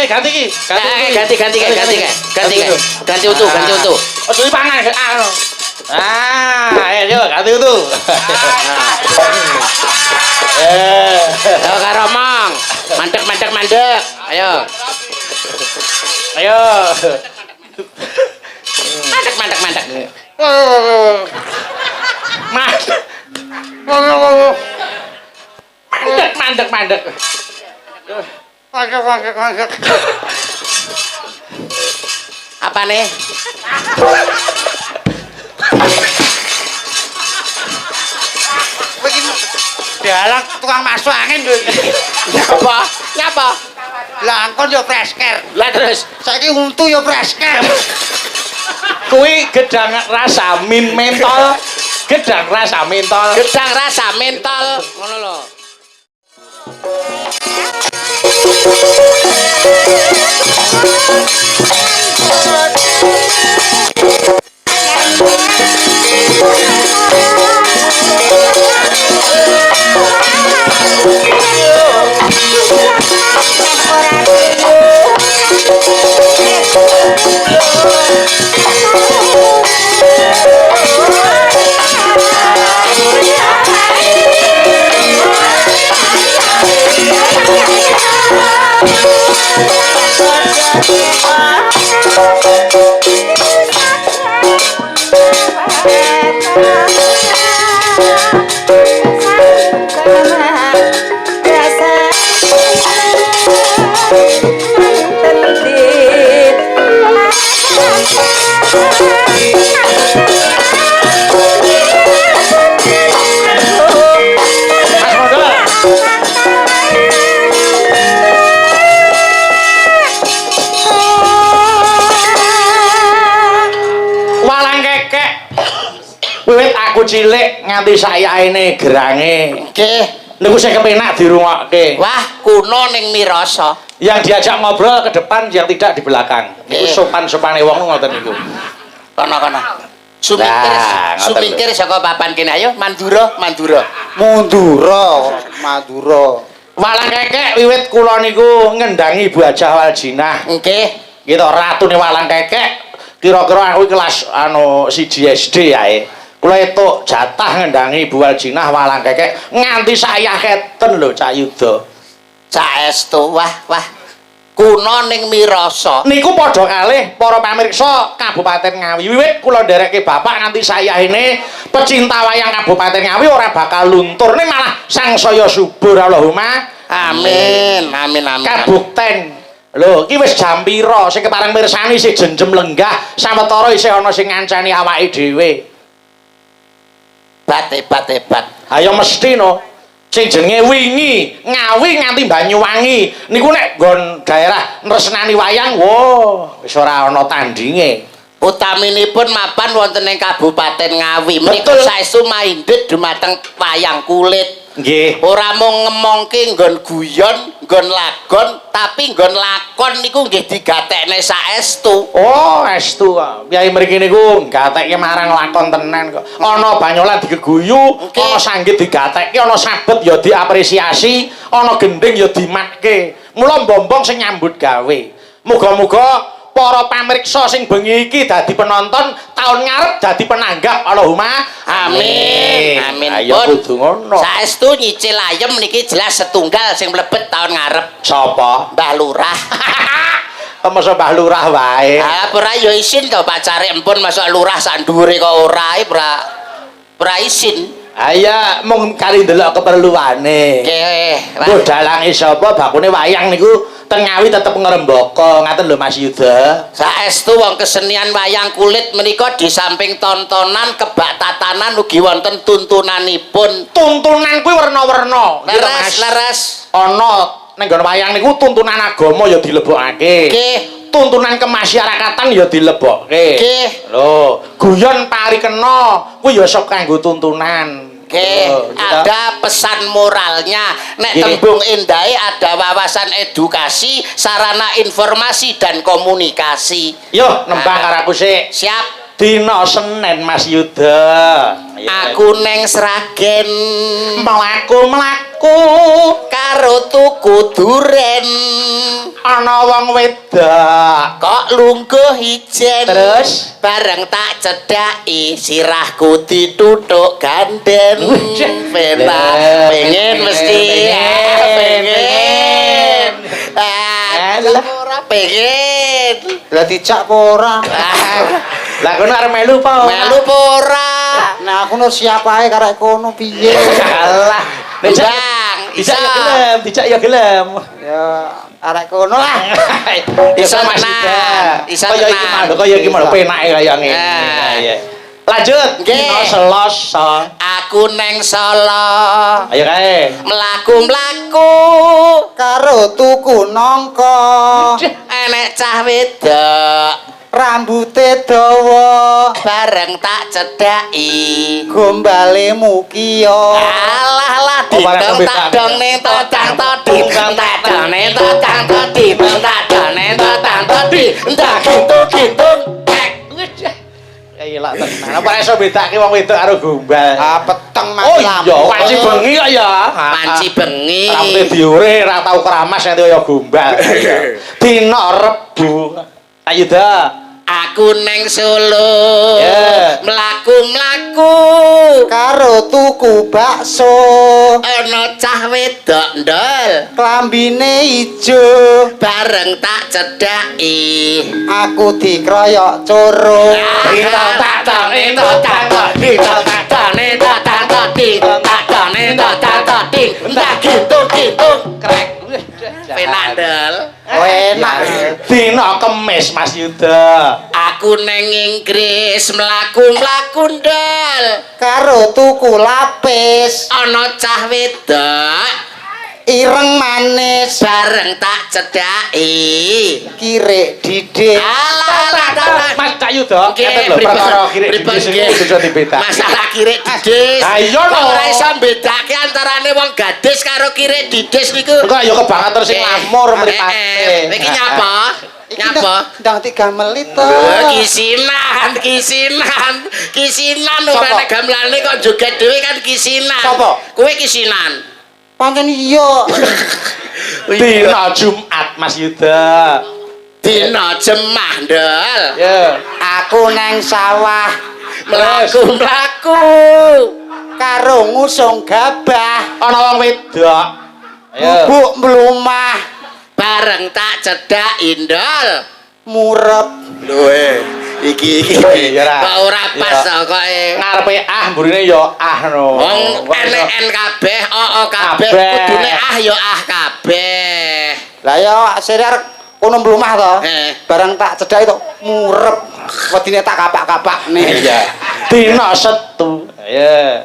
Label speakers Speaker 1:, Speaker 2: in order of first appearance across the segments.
Speaker 1: ganti iki.
Speaker 2: Ganti utuh.
Speaker 1: Ojo dipangan. Ayo ganti utuh.
Speaker 2: Ayo karo omong. Mandek. Ayo. Mandek.
Speaker 1: Mandek.
Speaker 2: Apa nih?
Speaker 3: Dalang tukang masuk angin lho.
Speaker 2: Ngapa?
Speaker 3: Lah angkon yo fresker.
Speaker 2: Lah terus
Speaker 3: Saiki untu yo fresker.
Speaker 1: Kuwi gedang rasa mentol. Gedang rasa mentol.
Speaker 2: Ngono lho.
Speaker 1: Wiwit aku cilik nganti sayaene gerange.
Speaker 2: Nggih.
Speaker 1: Niku sing kepenak dirungokke.
Speaker 2: Wah, kuno ning Mirasa.
Speaker 1: Yang diajak ngobrol ke depan, yang tidak di belakang. Niku sopan-sopane wong ngoten niku.
Speaker 2: Kono. Sumingkir saka papan kene ayo Mandura.
Speaker 3: Mandura.
Speaker 1: Walang kekek wiwit kula niku ngendangi Bu Hajah Waljinah.
Speaker 2: Nggih.
Speaker 1: Gitu ratune walang kekek kira-kira aku kelas 1 SD ae. Kula etuk jatah ngendangi Bu Waljinah walang kekek nganti sayah keten lho Cak Yuda.
Speaker 2: Saestu wah. Kuno ning Mirasa.
Speaker 1: Niku padha kalih para pamirsa Kabupaten Ngawi. Wiwit kula nderekke bapak nganti sayahene pecinta wayang Kabupaten Ngawi ora bakal luntur ning malah sangsaya subur Allahumma.
Speaker 2: Amin.
Speaker 1: Kabukten. Lho, iki wis jam pira sing kepareng mirsani sing jenjem lenggah sawetara isih ana sing ngancani awake dhewe.
Speaker 2: Hebat.
Speaker 1: Ayo mesti no. Sing jenenge wingi Ngawi nganti Banyuwangi niku nek nggon daerah nresnani wayang wis ora ana tandinge.
Speaker 2: Utaminipun mapan wonten ing Kabupaten Ngawi. Menika saestu mindhet dumateng wayang kulit.
Speaker 1: Nggih.
Speaker 2: Ora mung ngemongke nggon guyon, nggon lagon, tapi nggon lakon niku nggih digatekne saestu.
Speaker 1: Oh, estu kok. Kyai mriki niku gatekke marang lakon tenan kok. Ana banyolan digeguyu, ana sanggit digatekke, ana sabet ya diapresiasi, ana gending ya dimatke. Mula mbombong sing nyambut gawe. Muga-muga para pamirsa sing bengi iki dadi penonton, taun ngarep dadi penanggap Allahumma amin. Ayo kudu ngono.
Speaker 2: Saestu nyicil ayem niki jelas setunggal sing mlebet taun ngarep.
Speaker 1: Sapa?
Speaker 2: Mbah Lurah.
Speaker 1: Masa Mbah Lurah wae.
Speaker 2: Ah, ora ya isin to pacare empun masuk lurah sak dhuwure kok ora ora isin.
Speaker 1: Aya mung kali ndelok keperluane.
Speaker 2: Nggih.
Speaker 1: Mbok dalange sapa bakune wayang niku teng Ngawi tetep ngrembaka ngaten lho Mas Yuda.
Speaker 2: Saestu wong kesenian wayang kulit menika di samping tontonan kebak tatanan ugi wonten tuntunanipun.
Speaker 1: Tuntunan kuwi werna-werna.
Speaker 2: Leres.
Speaker 1: Ana ning nggon wayang niku tuntunan agama ya dilebokake.
Speaker 2: Nggih.
Speaker 1: Tuntunan kemasyarakatan ya dilebokke.
Speaker 2: Nggih.
Speaker 1: Lho, guyon parikena kuwi ya sok kanggo tuntunan.
Speaker 2: Oke, ada pesan moralnya. Nek tembung indahe ada wawasan edukasi, sarana informasi dan komunikasi.
Speaker 1: Yo, nembang karo aku sik.
Speaker 2: Siap.
Speaker 1: Dina Senin Mas Yuda.
Speaker 2: Aku neng Sragen.
Speaker 1: Mlaku tuku
Speaker 2: karo tuku duren
Speaker 1: ana wong wedak
Speaker 2: kok lungguh ijen
Speaker 1: terus
Speaker 2: bareng tak cedhaki sirahku dituthuk ganden pena pengen mesti pengen ora pengen
Speaker 3: Lah dijak apa ora?
Speaker 1: lah kono arep melu apa
Speaker 2: melu apa ora
Speaker 3: Nah aku no siap ae karek kono piye.
Speaker 1: alah
Speaker 2: Bang,
Speaker 1: dijak ya gelem
Speaker 3: Ya arek kono lah.
Speaker 1: iso
Speaker 2: Iso
Speaker 1: Mas
Speaker 2: tenan,
Speaker 1: Yuda
Speaker 2: iso
Speaker 1: kaya iki
Speaker 2: tenan.
Speaker 1: mah kaya iki mah
Speaker 2: Iso.
Speaker 1: penake kaya ngene
Speaker 2: Ah.
Speaker 1: Iya. Lanjut
Speaker 2: Nggih.
Speaker 1: dina Selasa
Speaker 2: aku neng Solo
Speaker 1: ayo kae
Speaker 2: mlaku-mlaku
Speaker 3: Karo tuku nangka.
Speaker 2: enek cah wedok
Speaker 3: Rambute dawa.
Speaker 2: bareng tak cedhaki
Speaker 3: Gombale mukiyo.
Speaker 2: alah lah
Speaker 1: Oh, bareng
Speaker 2: ditong tak
Speaker 1: pembedaan.
Speaker 2: dong ning totang todi tak dong ning totang todi tak dong ning totang todi ndak gitu
Speaker 1: ya ilang tenan apa iso bedake wong wedok karo gombal
Speaker 3: Ah peteng
Speaker 1: oh
Speaker 3: mati
Speaker 1: iya
Speaker 3: lampu.
Speaker 1: panci bengi kok ya
Speaker 2: panci bengi
Speaker 1: rambute diure ra tau keramas nanti kaya gombal dina Rebo ayo dah
Speaker 2: aku neng Solo
Speaker 1: Yeah.
Speaker 2: mlaku-mlaku
Speaker 3: Karo tuku bakso.
Speaker 2: ana cah wedok ndol
Speaker 3: Klambine ijo.
Speaker 2: bareng tak cedhaki
Speaker 3: Aku dikroyok coro.
Speaker 2: Penandel
Speaker 3: Enak.
Speaker 1: dina Kemis Mas Yuda
Speaker 2: aku neng Inggris mlaku-mlaku ndol
Speaker 3: Karo tuku lapis.
Speaker 2: ana cah wedok
Speaker 3: Ireng manis.
Speaker 2: bareng tak cedhaki
Speaker 3: Kirek didik.
Speaker 2: alah
Speaker 1: Mas Cak Yuda
Speaker 2: Nggih,
Speaker 1: ngeten lho
Speaker 2: pripun,
Speaker 1: perkara kirek
Speaker 2: pripun,
Speaker 1: didis
Speaker 2: nggih.
Speaker 1: iki bisa dibedakake
Speaker 2: masalah kirek didis
Speaker 1: Ah, iya lho.
Speaker 2: ora iso mbedakake antarane wong gadis karo kirek didis niku
Speaker 1: engko ya kebangetan sing lamur mripate
Speaker 2: iki nyapa nyapa
Speaker 3: Ndang 3 menit to.
Speaker 2: kisinan
Speaker 3: Sapa?
Speaker 2: urane gamelane kok joget dhewe kan kisinan
Speaker 3: Sapa?
Speaker 2: kowe kisinan
Speaker 3: Pancen iya.
Speaker 1: dina Jumat Mas Yuda
Speaker 2: dina jemah ndol
Speaker 1: ya
Speaker 3: Aku neng sawah
Speaker 2: mlaku-mlaku
Speaker 3: karo ngusung gabah.
Speaker 1: ana wong wedok ayo
Speaker 3: Bubuk mlumah
Speaker 2: bareng tak cedhaki ndol
Speaker 3: murep.
Speaker 2: lho iki
Speaker 1: Iya, Ra.
Speaker 2: kok ora pas
Speaker 1: Iya.
Speaker 2: to kok
Speaker 1: ngarepe mburine ya no
Speaker 2: wong NN kabeh oo kabeh
Speaker 1: Kabeh.
Speaker 2: kudune ya kabeh
Speaker 3: Lah ya serar kono mlumah to.
Speaker 2: Bareng
Speaker 3: tak cedhaki to murep. Wedine tak kapak-kapak nih.
Speaker 1: iya dina Setu ya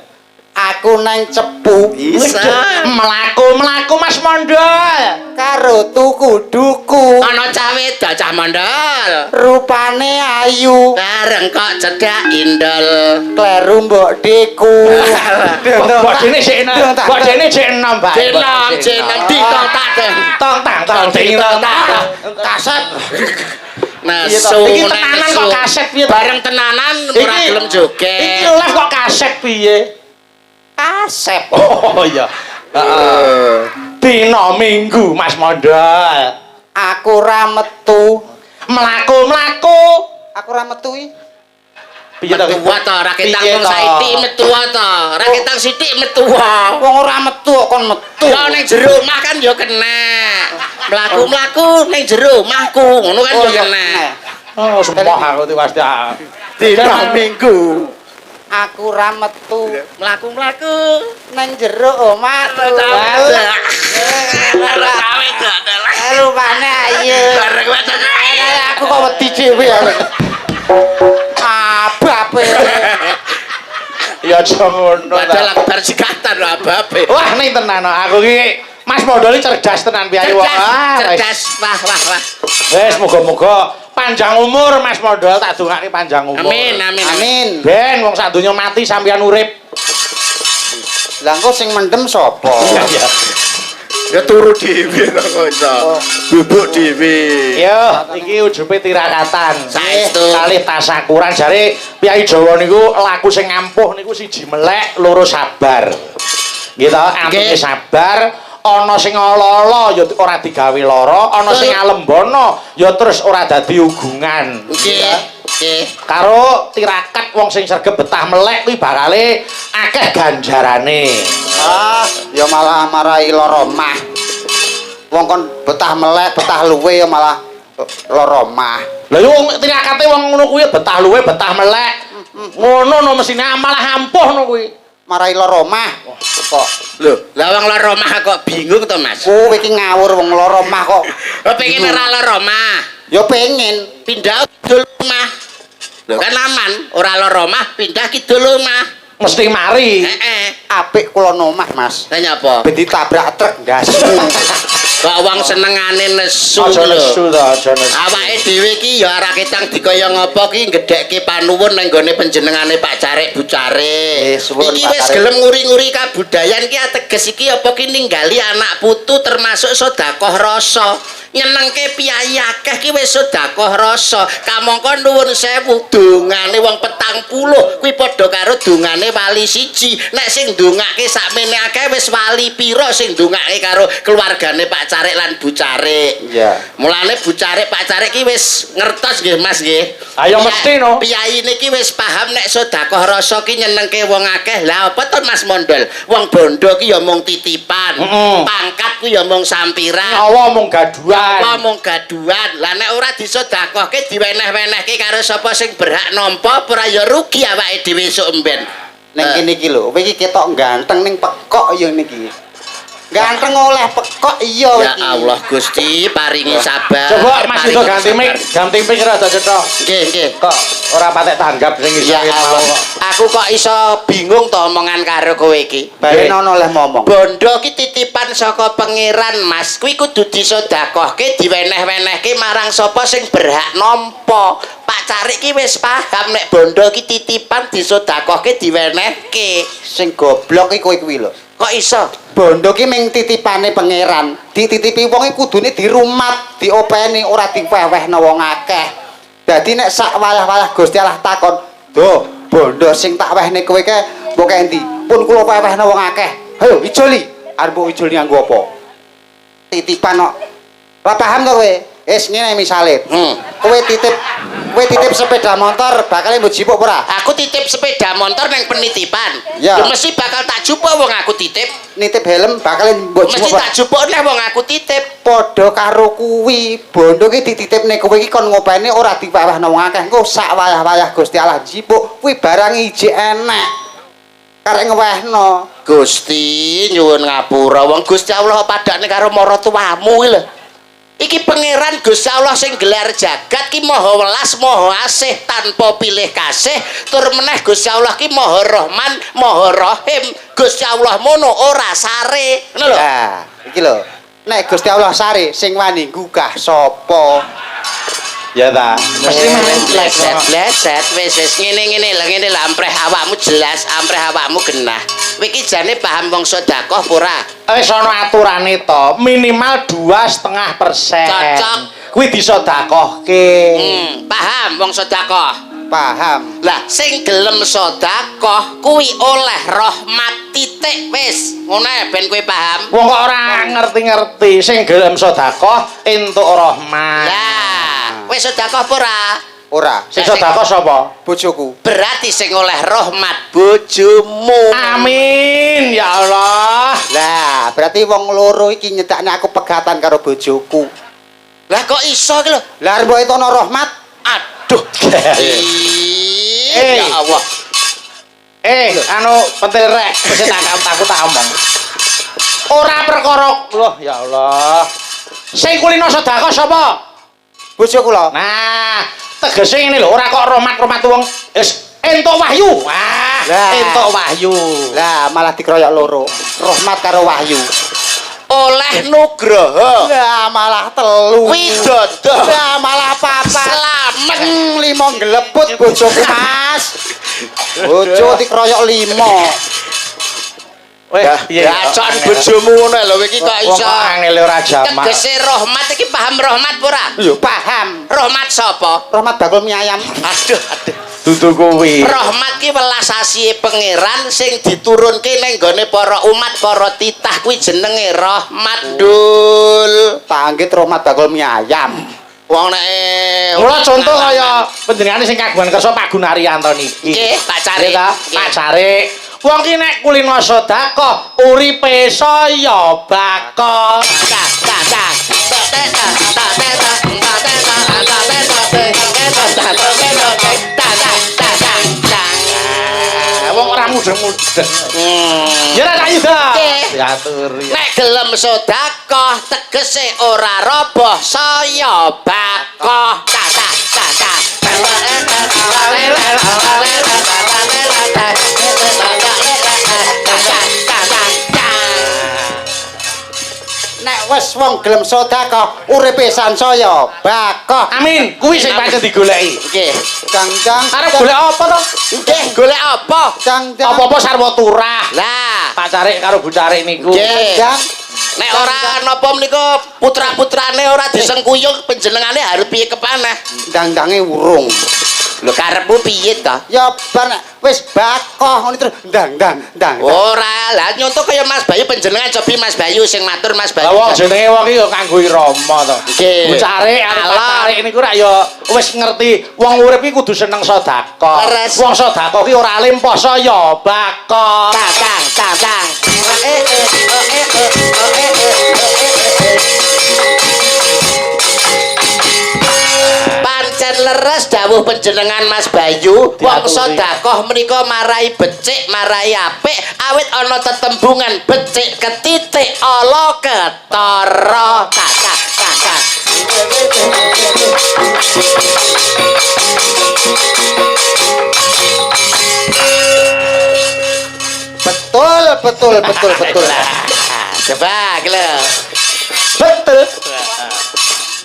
Speaker 3: Aku neng cepu
Speaker 2: bisa
Speaker 1: mlaku Mas Mondol
Speaker 3: karo tuku duku.
Speaker 2: ana cah wedok cah mondol
Speaker 3: Rupane ayu.
Speaker 2: bareng kok cedhaki ndol
Speaker 3: Kleru mbok deku.
Speaker 1: kok dene sik enom kok dene sik enom Mbak
Speaker 2: jeneng ditong tak
Speaker 1: tong tang tong ting tong tang
Speaker 3: Kaset.
Speaker 2: nah
Speaker 1: Iya, toh. Iki tenanan kok kaset piye, toh?
Speaker 2: bareng tenanan ora
Speaker 1: Iki-
Speaker 2: gelem joget
Speaker 1: iki live kok kaset piye
Speaker 3: Asep.
Speaker 1: oh iya heeh dina Minggu Mas Mondol
Speaker 3: Aku ra metu.
Speaker 1: mlaku
Speaker 3: Aku ra metu iki.
Speaker 1: piye to
Speaker 2: metua to raketang
Speaker 1: Piye
Speaker 2: wong
Speaker 1: to?
Speaker 2: saiki metua to raketang sithik metua
Speaker 3: Wong ora metu kok kon metu.
Speaker 2: ya ning jero omah kan ya kena mlaku-mlaku ning jero omahku ngono kan ya kena
Speaker 1: oh semua aku tuh pasti
Speaker 3: Dina Minggu. Aku ra metu.
Speaker 2: mlaku-mlaku
Speaker 3: Nang jero omah. Rupane ayu.
Speaker 2: bareng wedok
Speaker 3: Aku kok wedi dhewe ya. Abape.
Speaker 1: ya aja ngono
Speaker 2: padahal
Speaker 1: ta
Speaker 2: aku bar sikatan lho ababe
Speaker 1: wah ning tenan aku iki Mas Mondol iki cerdas tenan piye wong
Speaker 2: cerdas wah
Speaker 1: wis muga-muga panjang umur Mas Mondol tak dongake panjang umur
Speaker 2: amin amin
Speaker 3: Amin.
Speaker 1: ben wong sak donya mati sampeyan urip
Speaker 3: Lah engko sing mendem sapa?
Speaker 1: ya
Speaker 2: ya turu dhewe kok iso bubuk dhewe
Speaker 1: yo iki ujupe tirakatan
Speaker 2: Saestu.
Speaker 1: kalih tasakuran jare Kyai Jawa niku laku sing ampuh niku siji melek loro sabar Nggih to, antine
Speaker 2: Nggih.
Speaker 1: sabar, ana sing ala-ala ya ora digawe lara, ana sing alembono ya terus ora dadi ugungan.
Speaker 2: Nggih. Nggih.
Speaker 1: Karo tirakat wong sing sregep betah melek kuwi bakale akeh ganjarane.
Speaker 3: Ah, ya malah marahi lara mah. Wong kon betah melek, betah luwe ya malah lara mah.
Speaker 1: Lah yo wong tirakate wong ngono kuwi betah luwe, betah melek. Ngono no mesine malah ampuh no kuwi.
Speaker 3: Marahi lara mah. Kok
Speaker 2: Lho, lah wong lara omah kok bingung to, Mas?
Speaker 3: kowe iki ngawur wong lara mah kok.
Speaker 2: Pengen ora lara omah.
Speaker 3: Ya pengen.
Speaker 2: Pindah kidul omah. Lho kan aman, ora lara omah pindah kidul omah.
Speaker 1: Mesti mari.
Speaker 3: Apik kula nomah, Mas.
Speaker 2: Lah nyapa?
Speaker 3: Ben ditabrak truk ndasmu.
Speaker 2: Kok wong senengane nesu
Speaker 1: Aja
Speaker 2: lho.
Speaker 1: nesu to, aja nesu.
Speaker 2: Awake dhewe iki ya ora ketang dikaya ngapa ki gedhekke panuwun nang gone panjenengane Pak Carek Bu Carek.
Speaker 3: Suwun,
Speaker 2: Iki
Speaker 3: Pak
Speaker 2: wis
Speaker 3: Carek.
Speaker 2: gelem nguri-nguri kabudayan ki ateges iki apa ki ninggali anak putu termasuk sedekah rasa. Nyenengke piyai akeh ki wis sedekah rasa. Kamangka nuwun sewu dongane wong 40 kuwi padha karo dongane wali siji. Nek sing ndongake sakmene akeh wis wali pira sing ndongake karo keluargane Pak Carek lan Bu Carek.
Speaker 3: Iya.
Speaker 2: Mulane Bu Carek Pak Carek ki wis ngertos nggih Mas nggih.
Speaker 1: Ayo mesti no.
Speaker 2: Piyai niki wis paham nek sedekah rasa ki nyenengke wong akeh. Lah apa to Mas Mondol? Wong bondo ki ya mung titipan. Pangkat ku ya mung sampiran.
Speaker 1: Nyawa mung gaduhan.
Speaker 2: Apa mung gaduhan. Lah nek ora disedekahke diweneh-wenehke karo sapa sing berhak nampa ora ya rugi awake dhewe esuk emben.
Speaker 3: Ning kene iki lho, kowe iki ketok ganteng ning pekok ya niki. Ganteng oleh pekok iya
Speaker 2: Ya
Speaker 3: iki.
Speaker 2: Allah Gusti paringi sabar.
Speaker 1: Coba Mas itu
Speaker 2: paringi
Speaker 1: ganti mic rada cetha.
Speaker 2: Nggih, nggih.
Speaker 1: Kok ora patek tanggap sing iso
Speaker 2: Ya Allah. Aku kok iso bingung to omongan karo kowe iki.
Speaker 3: Balen ono oleh ngomong.
Speaker 2: Bondo ki titipan saka pangeran Mas. Kuwi kudu disedekahke diweneh-wenehke marang sapa sing berhak nampa. Pak Carek ki wis paham nek bondo ki titipan disedekahke diwenehke.
Speaker 3: Sing goblok iki kowe kuwi lho.
Speaker 2: Kok iso?
Speaker 3: Bondo ki ming titipane pangeran. Dititipi wong iki kudune dirumat, diopeni ora diwewehno wong akeh. Dadi nek sak wayah-wayah Gusti Allah takon, "Do, bondo sing tak wehne kowe ke mbok endi?" Pun kula wewehno wong akeh. Hayo ijoli. Arep mbok ijoli nganggo apa? Titipan kok. Ora paham to kowe? Wis ngene misale. Kowe titip sepeda motor bakal mbok jipuk ora?
Speaker 2: Aku titip sepeda motor nang penitipan.
Speaker 3: Ya.
Speaker 2: Ya mesti bakal tak jupuk wong aku titip.
Speaker 3: Nitip helm bakal mbok
Speaker 2: Mesti
Speaker 3: jipuk.
Speaker 2: tak jupuk nek wong aku titip.
Speaker 3: Padha karo kuwi, bondo ki dititipne kowe iki kon ngopeni ora diwewehno wong akeh. Engko sak wayah-wayah Gusti Allah jipuk, kuwi barang ijik enek. Karek ngewehno.
Speaker 2: Gusti nyuwun ngapura wong Gusti Allah padane karo maratuwamu kuwi lho. Iki pangeran Gusti Allah sing gelar jagat ki maha welas maha asih tanpa pilih kasih tur meneh Gusti Allah ki maha rahman maha rahim. Gusti Allah mono ora sare ngono lho.
Speaker 3: Nah, iki lho. Nek Gusti Allah sare sing wani gugah sapa?
Speaker 1: Ya ta. Mesti
Speaker 2: Bleset wis ngene-ngene lho ampreh awakmu jelas ampreh awakmu genah. Kowe iki jane paham wong sedekah apa ora?
Speaker 1: wis ana aturane to, minimal 2,5%.
Speaker 2: Cocok.
Speaker 1: Kuwi disedekahke.
Speaker 2: Paham wong sedekah.
Speaker 3: Paham.
Speaker 2: Lah sing gelem sedekah kuwi oleh rahmat titik wis. Ngono ae ben kowe paham.
Speaker 1: Wong kok ora ngerti-ngerti, sing gelem sedekah entuk rahmat.
Speaker 2: Lah, wis sedekah apa ora?
Speaker 3: Ora.
Speaker 1: Sing sedekah sapa?
Speaker 3: Bojoku.
Speaker 2: Berarti sing oleh rahmat bojomu.
Speaker 1: Amin ya Allah.
Speaker 3: Lah, berarti wong loro iki nyedakne aku pegatan karo bojoku.
Speaker 2: Lah kok iso ki lho?
Speaker 3: Lah arep itu ana rahmat.
Speaker 2: Aduh. Ya Allah.
Speaker 1: Anu pentil rek, wis aku tak omong. Ora perkara loh ya Allah. Sing kulino sedekah sapa?
Speaker 3: Bojoku lho.
Speaker 1: Nah, tegese ngene lho, ora kok rahmat wong wis entuk wahyu. Wah,
Speaker 3: Lah.
Speaker 1: entuk wahyu.
Speaker 3: Lah malah dikeroyok loro. Rahmat karo wahyu.
Speaker 2: Oleh nugraha.
Speaker 3: Lah malah telu.
Speaker 2: Widodo.
Speaker 3: Lah malah papat.
Speaker 2: Slamet.
Speaker 3: Limo ngleput bojoku, Mas. Bojo dikeroyok limo.
Speaker 1: Weh,
Speaker 2: Gacon bojomu ngono lho iki kok
Speaker 1: Wong
Speaker 2: iso.
Speaker 1: kok angel ora jamak.
Speaker 2: Tegese rahmat iki paham rahmat ora?
Speaker 3: Yo paham.
Speaker 2: Rahmat sapa?
Speaker 3: Rahmat bakul mie ayam.
Speaker 2: Aduh.
Speaker 1: Dudu kuwi.
Speaker 2: Rahmat ki welas asih pangeran sing diturunke ning gone para umat para titah kuwi jenenge rahmat dul.
Speaker 3: Tanggit rahmat bakul mie ayam.
Speaker 2: Wong nek
Speaker 1: Mula contoh kaya panjenengane sing kagungan kersa Pak Gunaryanto niki.
Speaker 2: nggih Pak Cari.
Speaker 1: Pak Cari. Wong ki nek kulino sedekah uripe saya bakal. Wong ora mudeng-mudeng. Ya ra yuda. Diaturi.
Speaker 2: Nek gelem sedekah tegese ora roboh saya bakal.
Speaker 3: Nek wis wong gelem sedekah uripe sansaya bakah.
Speaker 1: Amin. Kuwi sing pancen digoleki.
Speaker 2: Nggih.
Speaker 3: Cang-cang.
Speaker 1: Arep golek apa to?
Speaker 2: Nggih, golek apa?
Speaker 3: Cang-cang.
Speaker 1: Apa-apa sarwa turah.
Speaker 2: Lah,
Speaker 1: Pak Cari karo Bu Cari niku.
Speaker 2: nggih.
Speaker 3: Cang.
Speaker 2: Nek ora napa menika putra-putrane ora disengkuyung panjenengane arep piye kepaneh?
Speaker 3: Ndang-ndange urung.
Speaker 2: Lho karepmu piye to?
Speaker 3: Ya bar nek wis bakah ngono terus ndang.
Speaker 2: Ora, lah nyontok kaya Mas Bayu panjenengan cobi Mas Bayu sing matur Mas Bayu.
Speaker 1: Lah wong jenenge wong iki ya kanggo irama to.
Speaker 2: Nggih.
Speaker 1: Bu Cari arep Pak
Speaker 2: Alah.
Speaker 1: Cari niku ra ya wis ngerti wong urip iki kudu seneng sedekah.
Speaker 2: Leres.
Speaker 1: Wong sedekah ki ora alim poso ya bakal.
Speaker 2: Tang. Pancen leres dawuh panjenengan Mas Bayu, wong
Speaker 1: Diaturi.
Speaker 2: sedekah menika marai becik, marai apik, awit ana tetembungan becik ketitik ala ketara. Tang.
Speaker 3: Betul.
Speaker 2: Coba lho.
Speaker 1: Betul.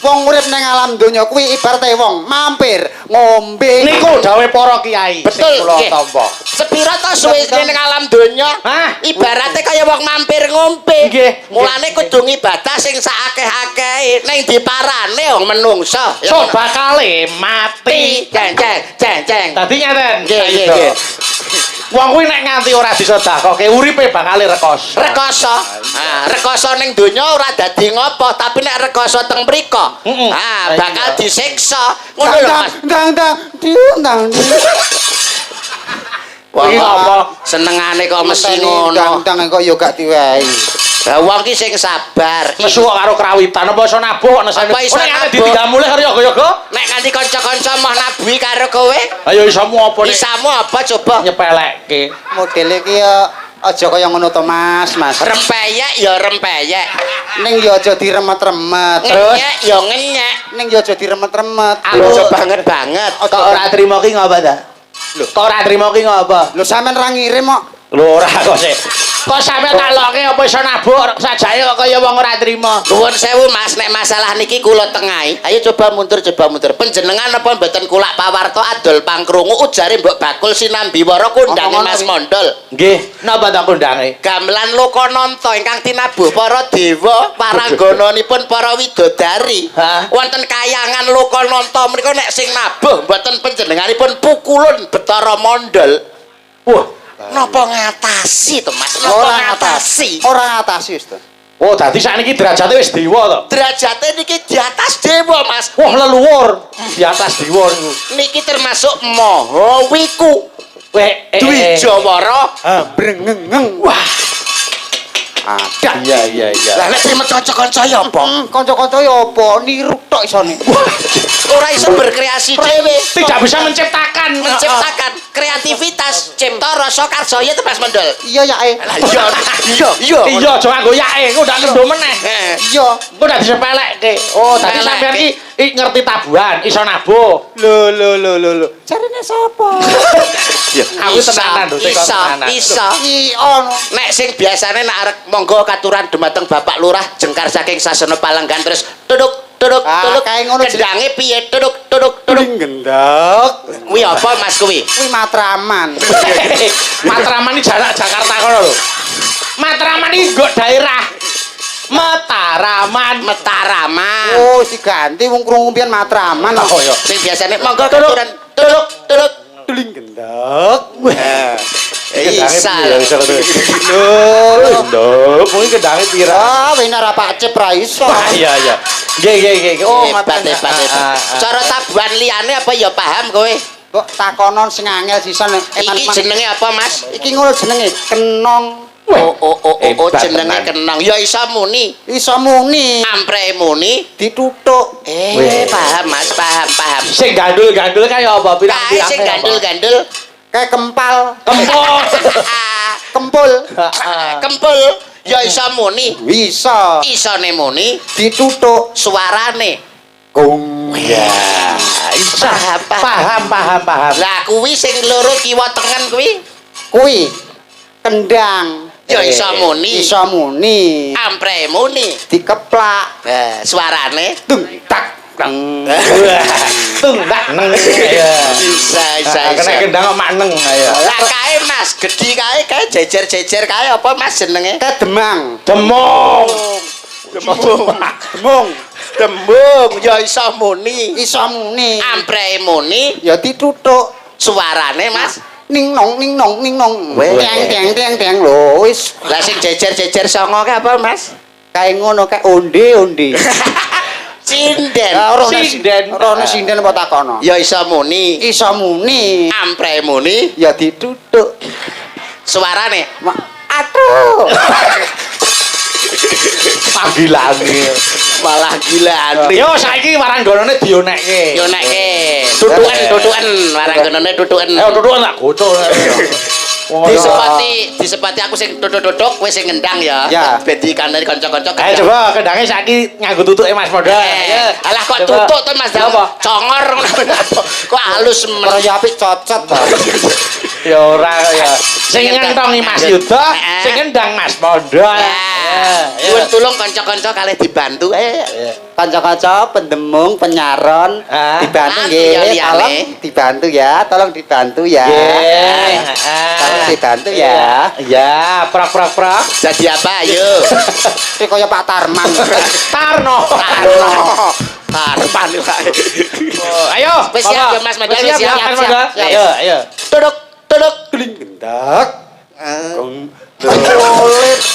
Speaker 3: Wong urip ning alam donya kuwi ibarate wong mampir ngombe.
Speaker 1: Niku dawuh para kiai.
Speaker 2: Betul,
Speaker 1: sing kula
Speaker 2: nggih.
Speaker 1: tampa.
Speaker 2: Sepira to suwene ning alam donya?
Speaker 1: Hah?
Speaker 2: Ibarate kaya wong mampir ngombe.
Speaker 1: Nggih.
Speaker 2: Mulane kudu ibadah sing sakakeh-akehe ning diparane wong menungsa.
Speaker 1: So bakale mati.
Speaker 2: Jeng.
Speaker 1: Dadi ngeten.
Speaker 2: Nggih.
Speaker 1: Wong kuwi nek nganti ora disedekahke uripe bakale rekoso.
Speaker 2: Rekoso. Rekoso ning donya ora dadi ngopo, tapi nek rekoso teng mriko,
Speaker 1: Mm-mm.
Speaker 2: bakal disiksa. Ngono lho Mas.
Speaker 3: Ndang.
Speaker 1: Iki apa?
Speaker 2: Senengane kok mesti ngono.
Speaker 3: Ndang kok yo gak diwehi.
Speaker 2: Lah wong ki sing sabar.
Speaker 1: Mesu kok karo krawitan apa iso nabuh ana sane.
Speaker 2: Apa iso
Speaker 1: Nek ate
Speaker 2: nabuh?
Speaker 1: ditinggal mulih karo yoga-yoga.
Speaker 2: Nek nganti kanca-kanca moh nabuhi karo kowe,
Speaker 1: Ayo isamu apa nek
Speaker 2: isamu apa coba?
Speaker 1: nyepelekke.
Speaker 3: Modele ki ya aja kaya ngono to Mas.
Speaker 2: Rempeyek ya rempeyek.
Speaker 3: Ning yo aja diremet-remet.
Speaker 2: Ngenyek ya ngenyek.
Speaker 3: Ning yo aja diremet-remet.
Speaker 2: Aja banget.
Speaker 1: Kok ora trimo ki ngapa ta? Lho, kok ora trimo ki ngapa?
Speaker 3: Lho sampean ra ngirim kok.
Speaker 1: Lho ora kok sik. Kok sampe tak loke apa iso nabuh sajake kok kaya wong ora trimo.
Speaker 2: Nuwun sewu Mas, nek masalah niki kula tengahi. Ayo coba mundur. Panjenengan apa mboten kulak pawarta adol pangkrungu ujare Mbok Bakul sinambiwara kondange
Speaker 3: Apa ngono
Speaker 2: Mas
Speaker 3: iki?
Speaker 2: Mondol.
Speaker 1: Nggih, napa tak kondange?
Speaker 2: Gamelan Lokananta ingkang tinabuh para dewa paranggananipun para widodari.
Speaker 1: Hah?
Speaker 2: Wonten kayangan Lokananta menika nek sing nabuh mboten panjenenganipun pukulun Betara Mondol.
Speaker 1: Wah,
Speaker 2: Napa ngatasi to Mas? Napa ngatasi?
Speaker 3: Ora ngatasi wis to.
Speaker 1: oh dadi sakniki derajate wis dewa to.
Speaker 2: Derajate niki di atas dewa Mas.
Speaker 1: Wah, leluhur di atas dewa niku.
Speaker 2: Niki termasuk Maha Wiku. Dwijawara.
Speaker 3: Brengengeng.
Speaker 2: Wah,
Speaker 3: Ada.
Speaker 1: Iya.
Speaker 2: lah nek primet kanca-kanca ya apa?
Speaker 3: Kanca-kanca ya apa niru tok isone.
Speaker 2: Ora iso berkreasi dhewe.
Speaker 1: Tidak bisa menciptakan.
Speaker 2: Menciptakan kreativitas cipta rasa karsaya to Mas Mondol.
Speaker 3: Iya ya
Speaker 2: Lah iya.
Speaker 1: Iya, aja nganggo yae, engko ndak kendo meneh.
Speaker 2: Eh,
Speaker 3: Iya.
Speaker 1: Engko ndak disepelekke. Oh, dadi
Speaker 2: Sepelekke.
Speaker 1: sampean iki ngerti tabuhan, iso nabuh.
Speaker 3: Lho. Carine sapa?
Speaker 1: Aku tenanan lho, sik tenanan.
Speaker 2: Iso.
Speaker 3: Ki ono.
Speaker 2: Nek sing biasane nek arek monggo katuran dumateng Bapak Lurah jengkar saking sasana Palenggan terus tuduk
Speaker 3: kae ngono
Speaker 2: kendange piye tuduk
Speaker 3: gendok.
Speaker 2: kuwi apa Mas kuwi?
Speaker 3: Kuwi Matraman.
Speaker 1: Matraman iki jarak Jakarta kono lho. Matraman iki nggo daerah Mataraman.
Speaker 2: Mataraman.
Speaker 3: Oh, diganti wong krungu pian Matraman.
Speaker 1: Oh ya.
Speaker 2: Sing biasane monggo
Speaker 1: Tuduk,
Speaker 2: katuran tuduk
Speaker 3: duling gendek.
Speaker 2: Isa.
Speaker 1: Gendok, mungkin kedange pira?
Speaker 3: Ah, wene ora Pak Cip ra iso.
Speaker 1: Iya iya. Nggih. Oh,
Speaker 2: Hebat,
Speaker 1: ngoten.
Speaker 2: hebat, hebat. Cara tabuhan liyane apa ya paham kowe?
Speaker 3: Kok takonon sing angel sisan
Speaker 2: Iki jenenge apa, Mas?
Speaker 3: Iki ngono jenenge kenong.
Speaker 2: Oh,
Speaker 1: Hebat
Speaker 2: jenenge
Speaker 1: tenan.
Speaker 2: kenang. Ya iso muni.
Speaker 3: Iso muni
Speaker 2: Ampre muni.
Speaker 3: dituthuk.
Speaker 2: Paham, Mas, paham.
Speaker 1: Sing gandul-gandul kaya apa
Speaker 2: Kae
Speaker 1: pirang-pirang?
Speaker 2: sing gandul-gandul.
Speaker 3: Kayak kempal,
Speaker 1: Kempol.
Speaker 3: kempul.
Speaker 2: Kempul. Ya iso muni.
Speaker 3: Bisa
Speaker 2: Isone muni.
Speaker 3: dituthuk.
Speaker 2: Suarane.
Speaker 3: Gong.
Speaker 1: Ya, isa. Paham.
Speaker 2: Lah kuwi sing loro kiwa tengen kuwi.
Speaker 3: Kuwi kendang.
Speaker 2: Ya iso muni.
Speaker 3: Iso muni.
Speaker 2: Ampre muni.
Speaker 3: Dikeplak.
Speaker 2: Suarane.
Speaker 3: Dung tak deng.
Speaker 1: Tunggak neng. Iya.
Speaker 2: Bisa.
Speaker 1: Kena kendang kok mak neng ayo.
Speaker 2: Lah kae Mas, gedhi kae jejer-jejer kae apa Mas jenenge?
Speaker 3: Kayak demang.
Speaker 1: Demong.
Speaker 2: Tembung ya iso muni.
Speaker 3: Iso muni.
Speaker 2: Ampre muni.
Speaker 3: Ya dituthuk.
Speaker 2: Suarane Mas.
Speaker 3: Ning nong ning nong ning nong.
Speaker 2: Weh.
Speaker 3: Tiang lho wis.
Speaker 2: Lah sing jejer-jejer songo kae apa Mas?
Speaker 3: Kayak ngono kayak onde.
Speaker 2: Sinden.
Speaker 1: Sinden.
Speaker 3: Ora sinden apa takono.
Speaker 2: Ya iso muni.
Speaker 3: Iso muni.
Speaker 2: Ampre muni.
Speaker 3: Ya dituthuk.
Speaker 2: Suarane.
Speaker 3: Aduh.
Speaker 1: Panggilannya.
Speaker 2: Malah gila.
Speaker 1: Yo saiki warang gonone dionekke.
Speaker 2: Yo nekke. Tutukan warang gonone tutukan.
Speaker 1: Tutukan tak gocol.
Speaker 2: Disepati aku sing duduk-duduk kowe sing ngendang ya.
Speaker 3: Ya.
Speaker 2: Ben dikandani kanca-kanca.
Speaker 1: Ayo coba kendangnya saiki nganggo tutuke Mas Moda.
Speaker 2: Alah kok tutuk to Mas Dam.
Speaker 1: Apa?
Speaker 2: Congor ngono. Kok halus men.
Speaker 3: Ora ya apik cocot ta.
Speaker 1: Ya ora ya. Sing ngentongi Mas Yuda, sing ngendang Mas Moda.
Speaker 2: Nuwun tulung kanca-kanca kalih dibantu.
Speaker 3: Kanca-kanca pendemung penyaron dibantu nggih. Tolong dibantu ya. Tolong dibantu ya. Tolong dibantu ya.
Speaker 1: Ya, prak.
Speaker 2: Jadi apa ayo?
Speaker 3: Iki kaya Pak Tarman.
Speaker 1: Tarno.
Speaker 2: Tarpan wae.
Speaker 1: Ayo,
Speaker 2: Wis siap ya Mas Moda, wis siap.
Speaker 1: Ayo.
Speaker 2: Duduk.
Speaker 3: Duling gendak.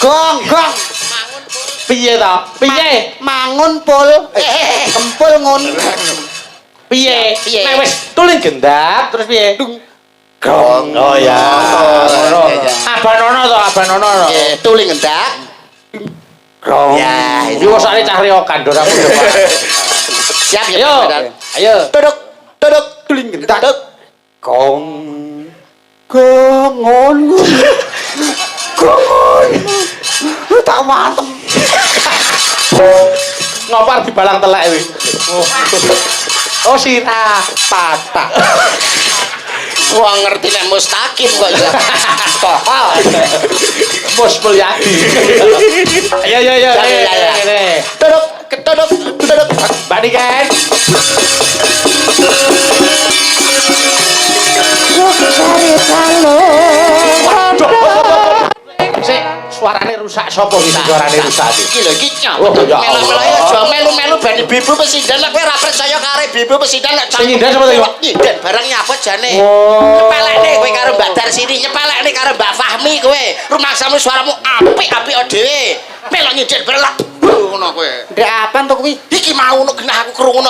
Speaker 3: Gong.
Speaker 1: Piye ta? Piye?
Speaker 3: Mangun pul. Kempul ngun.
Speaker 1: Piye?
Speaker 2: Piye?
Speaker 1: Nek wis tuling gendak terus piye?
Speaker 3: Gong.
Speaker 1: Oh ya. Ngono. Abanono to, abanono.
Speaker 2: Tuling ngendak.
Speaker 3: Gong.
Speaker 2: Ya,
Speaker 1: Iki kok sakne cah reokan ndor aku.
Speaker 2: siap ya
Speaker 1: Ayo.
Speaker 2: Mas Moda.
Speaker 1: Ayo.
Speaker 2: Duduk.
Speaker 3: Duling gendak. Gong. Gongon. Tak mantem.
Speaker 1: Ngopar dibalang telek kuwi. Oh sirah patah.
Speaker 2: Wah ngerti nek mustaqim kok ya.
Speaker 1: Bos Mulyadi. Ayo.
Speaker 2: Duduk.
Speaker 1: Bani kan. Sik, suarane rusak sapa iki suarane rusak iki?
Speaker 2: Iki lho iki
Speaker 1: Oh, ya
Speaker 2: melu-melu
Speaker 1: Allah.
Speaker 2: aja melu-melu ben ibu presiden lah kowe ra percaya karo ibu presiden lek
Speaker 1: Sing nyindan sapa to, Pak?
Speaker 2: nyindan barang nyapot jane.
Speaker 1: Oh.
Speaker 2: Nyepelekne kowe karo Mbak Darsini, nyepelekne karo Mbak Fahmi kowe. Rumaksamu suaramu apik-apik dhewe. Melok nyindan barang lah ngono kowe.
Speaker 3: Ndek apa to kuwi?
Speaker 2: Iki mau ngono genah aku krungono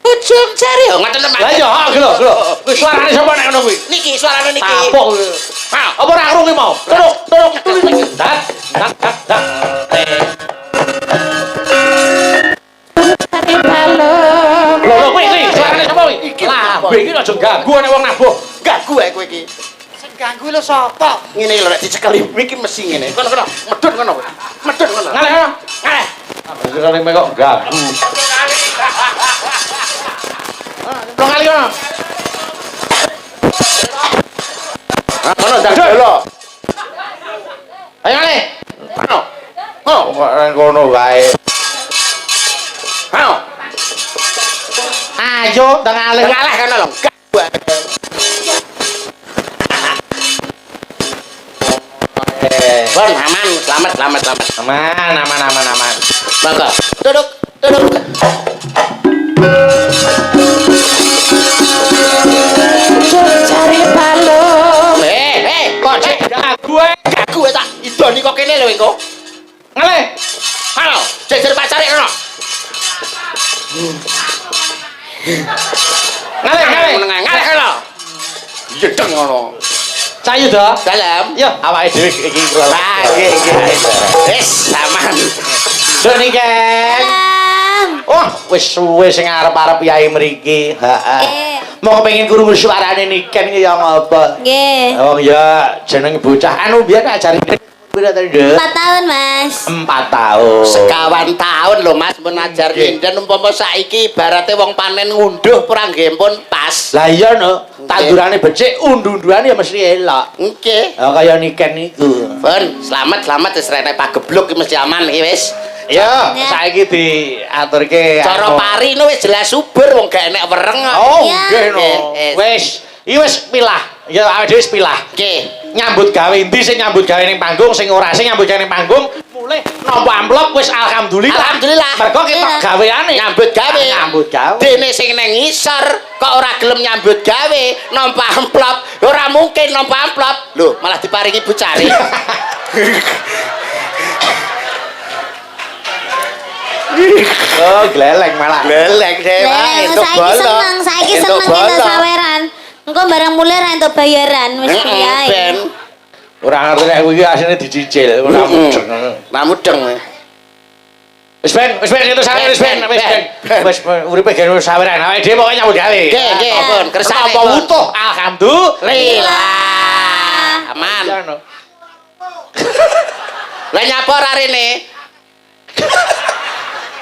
Speaker 2: ujung jari yo ngoten
Speaker 1: Lah iya, lho. Kuwi suarane sapa nek ngono kuwi?
Speaker 2: Niki suarane niki.
Speaker 1: Tapok kuwi. Ha, apa ora krungu mau? Duduk. Tak. Lho, kuwi suarane sapa kuwi? Lah, iki aja ganggu nek wong nabuh.
Speaker 2: Ganggu ae kowe iki.
Speaker 3: Sing ganggu lho sapa?
Speaker 2: Ngene lho nek dicekeli iki mesti ngene. Kono medhun kono. Medhun kono.
Speaker 1: Ngaleh. Suarane mek kok ganggu. Rong kali kono.
Speaker 2: Kono ndang lho.
Speaker 1: Ayo ngaleh.
Speaker 2: Kono.
Speaker 1: Oh, ngono wae.
Speaker 2: Ayo.
Speaker 1: Ayo, ndang ngaleh.
Speaker 2: Ngalah kono lho. Ganggu ae. Bon, aman, selamat.
Speaker 1: Aman.
Speaker 2: Monggo. Duduk.
Speaker 3: Duduk
Speaker 2: iku.
Speaker 1: Ngalih.
Speaker 2: Halo, jejer pacare ngono.
Speaker 1: Ngalih, ngalih.
Speaker 2: Ngalih ngono. Jedeng ngono.
Speaker 1: Cayu to.
Speaker 2: Dalam.
Speaker 1: Yo, awake dhewe iki kula.
Speaker 2: Ah, nggih. Wis aman.
Speaker 1: Duk niken. Oh, wis suwe sing arep-arep yai mriki. Heeh. Mau kepengin krungu suarane niken ki ya ngopo?
Speaker 4: Nggih.
Speaker 1: Oh ya, jeneng bocah anu biyen ajari pira to, Nduk?
Speaker 4: 4 tahun, Mas.
Speaker 1: 4 tahun.
Speaker 2: Sekawan tahun lho Mas mun ajar nyinden umpama saiki ibarate wong panen ngunduh perang nggih pun pas.
Speaker 1: Lah iya no, tandurane becik, undu-unduane ya mesti elok.
Speaker 2: Nggih.
Speaker 1: Oh kaya niken iku.
Speaker 2: Pun, selamat wis rene pagebluk iki mesti aman iki wis.
Speaker 1: Ya,
Speaker 4: Ya.
Speaker 1: saiki diaturke
Speaker 2: Cara pari no wis jelas subur wong gak enek wereng.
Speaker 1: Oh,
Speaker 4: Ya.
Speaker 1: nggih no.
Speaker 2: Nggih,
Speaker 1: Wis, iki wis pilah. Ya awake dhewe wis pilah.
Speaker 2: Nggih.
Speaker 1: Nyambut gawe endi sing nyambut gawe ning panggung, sing ora sing nyambut gawe ning panggung, mulih nampa amplop wis alhamdulillah.
Speaker 2: Alhamdulillah.
Speaker 1: Mergo ketok
Speaker 4: Iya.
Speaker 1: gaweane.
Speaker 2: Nyambut gawe.
Speaker 1: Nyambut gawe.
Speaker 2: Dene sing nang ngisor kok ora gelem nyambut gawe, nampa amplop. Ora mungkin nampa amplop. Lho, malah diparingi bucare.
Speaker 1: Oh, gleleng malah.
Speaker 2: Lelek deh.
Speaker 4: Leleng saiki seneng, saiki seneng kita saweran. Engko bareng mulai ra entuk bayaran wis piye.
Speaker 2: Ben.
Speaker 1: Ora ngerti nek kuwi asline dicicil, ora mudeng.
Speaker 2: Namudeng.
Speaker 1: Wis ben itu sawer wis ben. Wis uripe gen saweran. Awake dhewe pokoke nyambut gawe.
Speaker 2: Nggih, nggih, pun. Kersane
Speaker 1: Apa utuh? Alhamdulillah.
Speaker 2: Aman.
Speaker 1: Ya, no.
Speaker 2: Lah nyapa rene?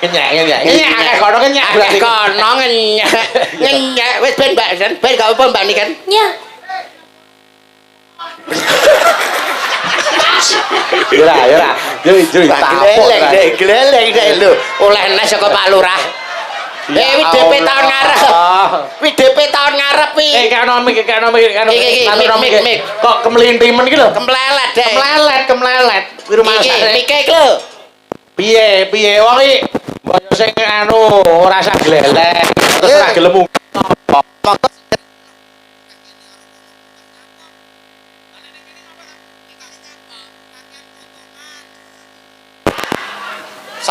Speaker 1: Ngenyek. Akeh kono ngenyek berarti.
Speaker 2: Kono ngenyek. Ngenyek wis ben Mbak, ben gak apa Mbak nikan.
Speaker 4: Ya.
Speaker 1: Yora. Yo
Speaker 2: Gleleng deh lho. Oleh nes saka Pak Lurah. Wis DP tahun ngarep. Wis DP tahun ngarep wi.
Speaker 1: Kan mik.
Speaker 2: Mik.
Speaker 1: Kok kemlintimen iki lho.
Speaker 2: Kemplelet deh.
Speaker 1: Kemlelet. Kuwi rumah
Speaker 2: Iki
Speaker 1: sakit.
Speaker 2: mike iki lho.
Speaker 1: Piye wong iki mbok sing anu ora usah glelek. Terus ora gelem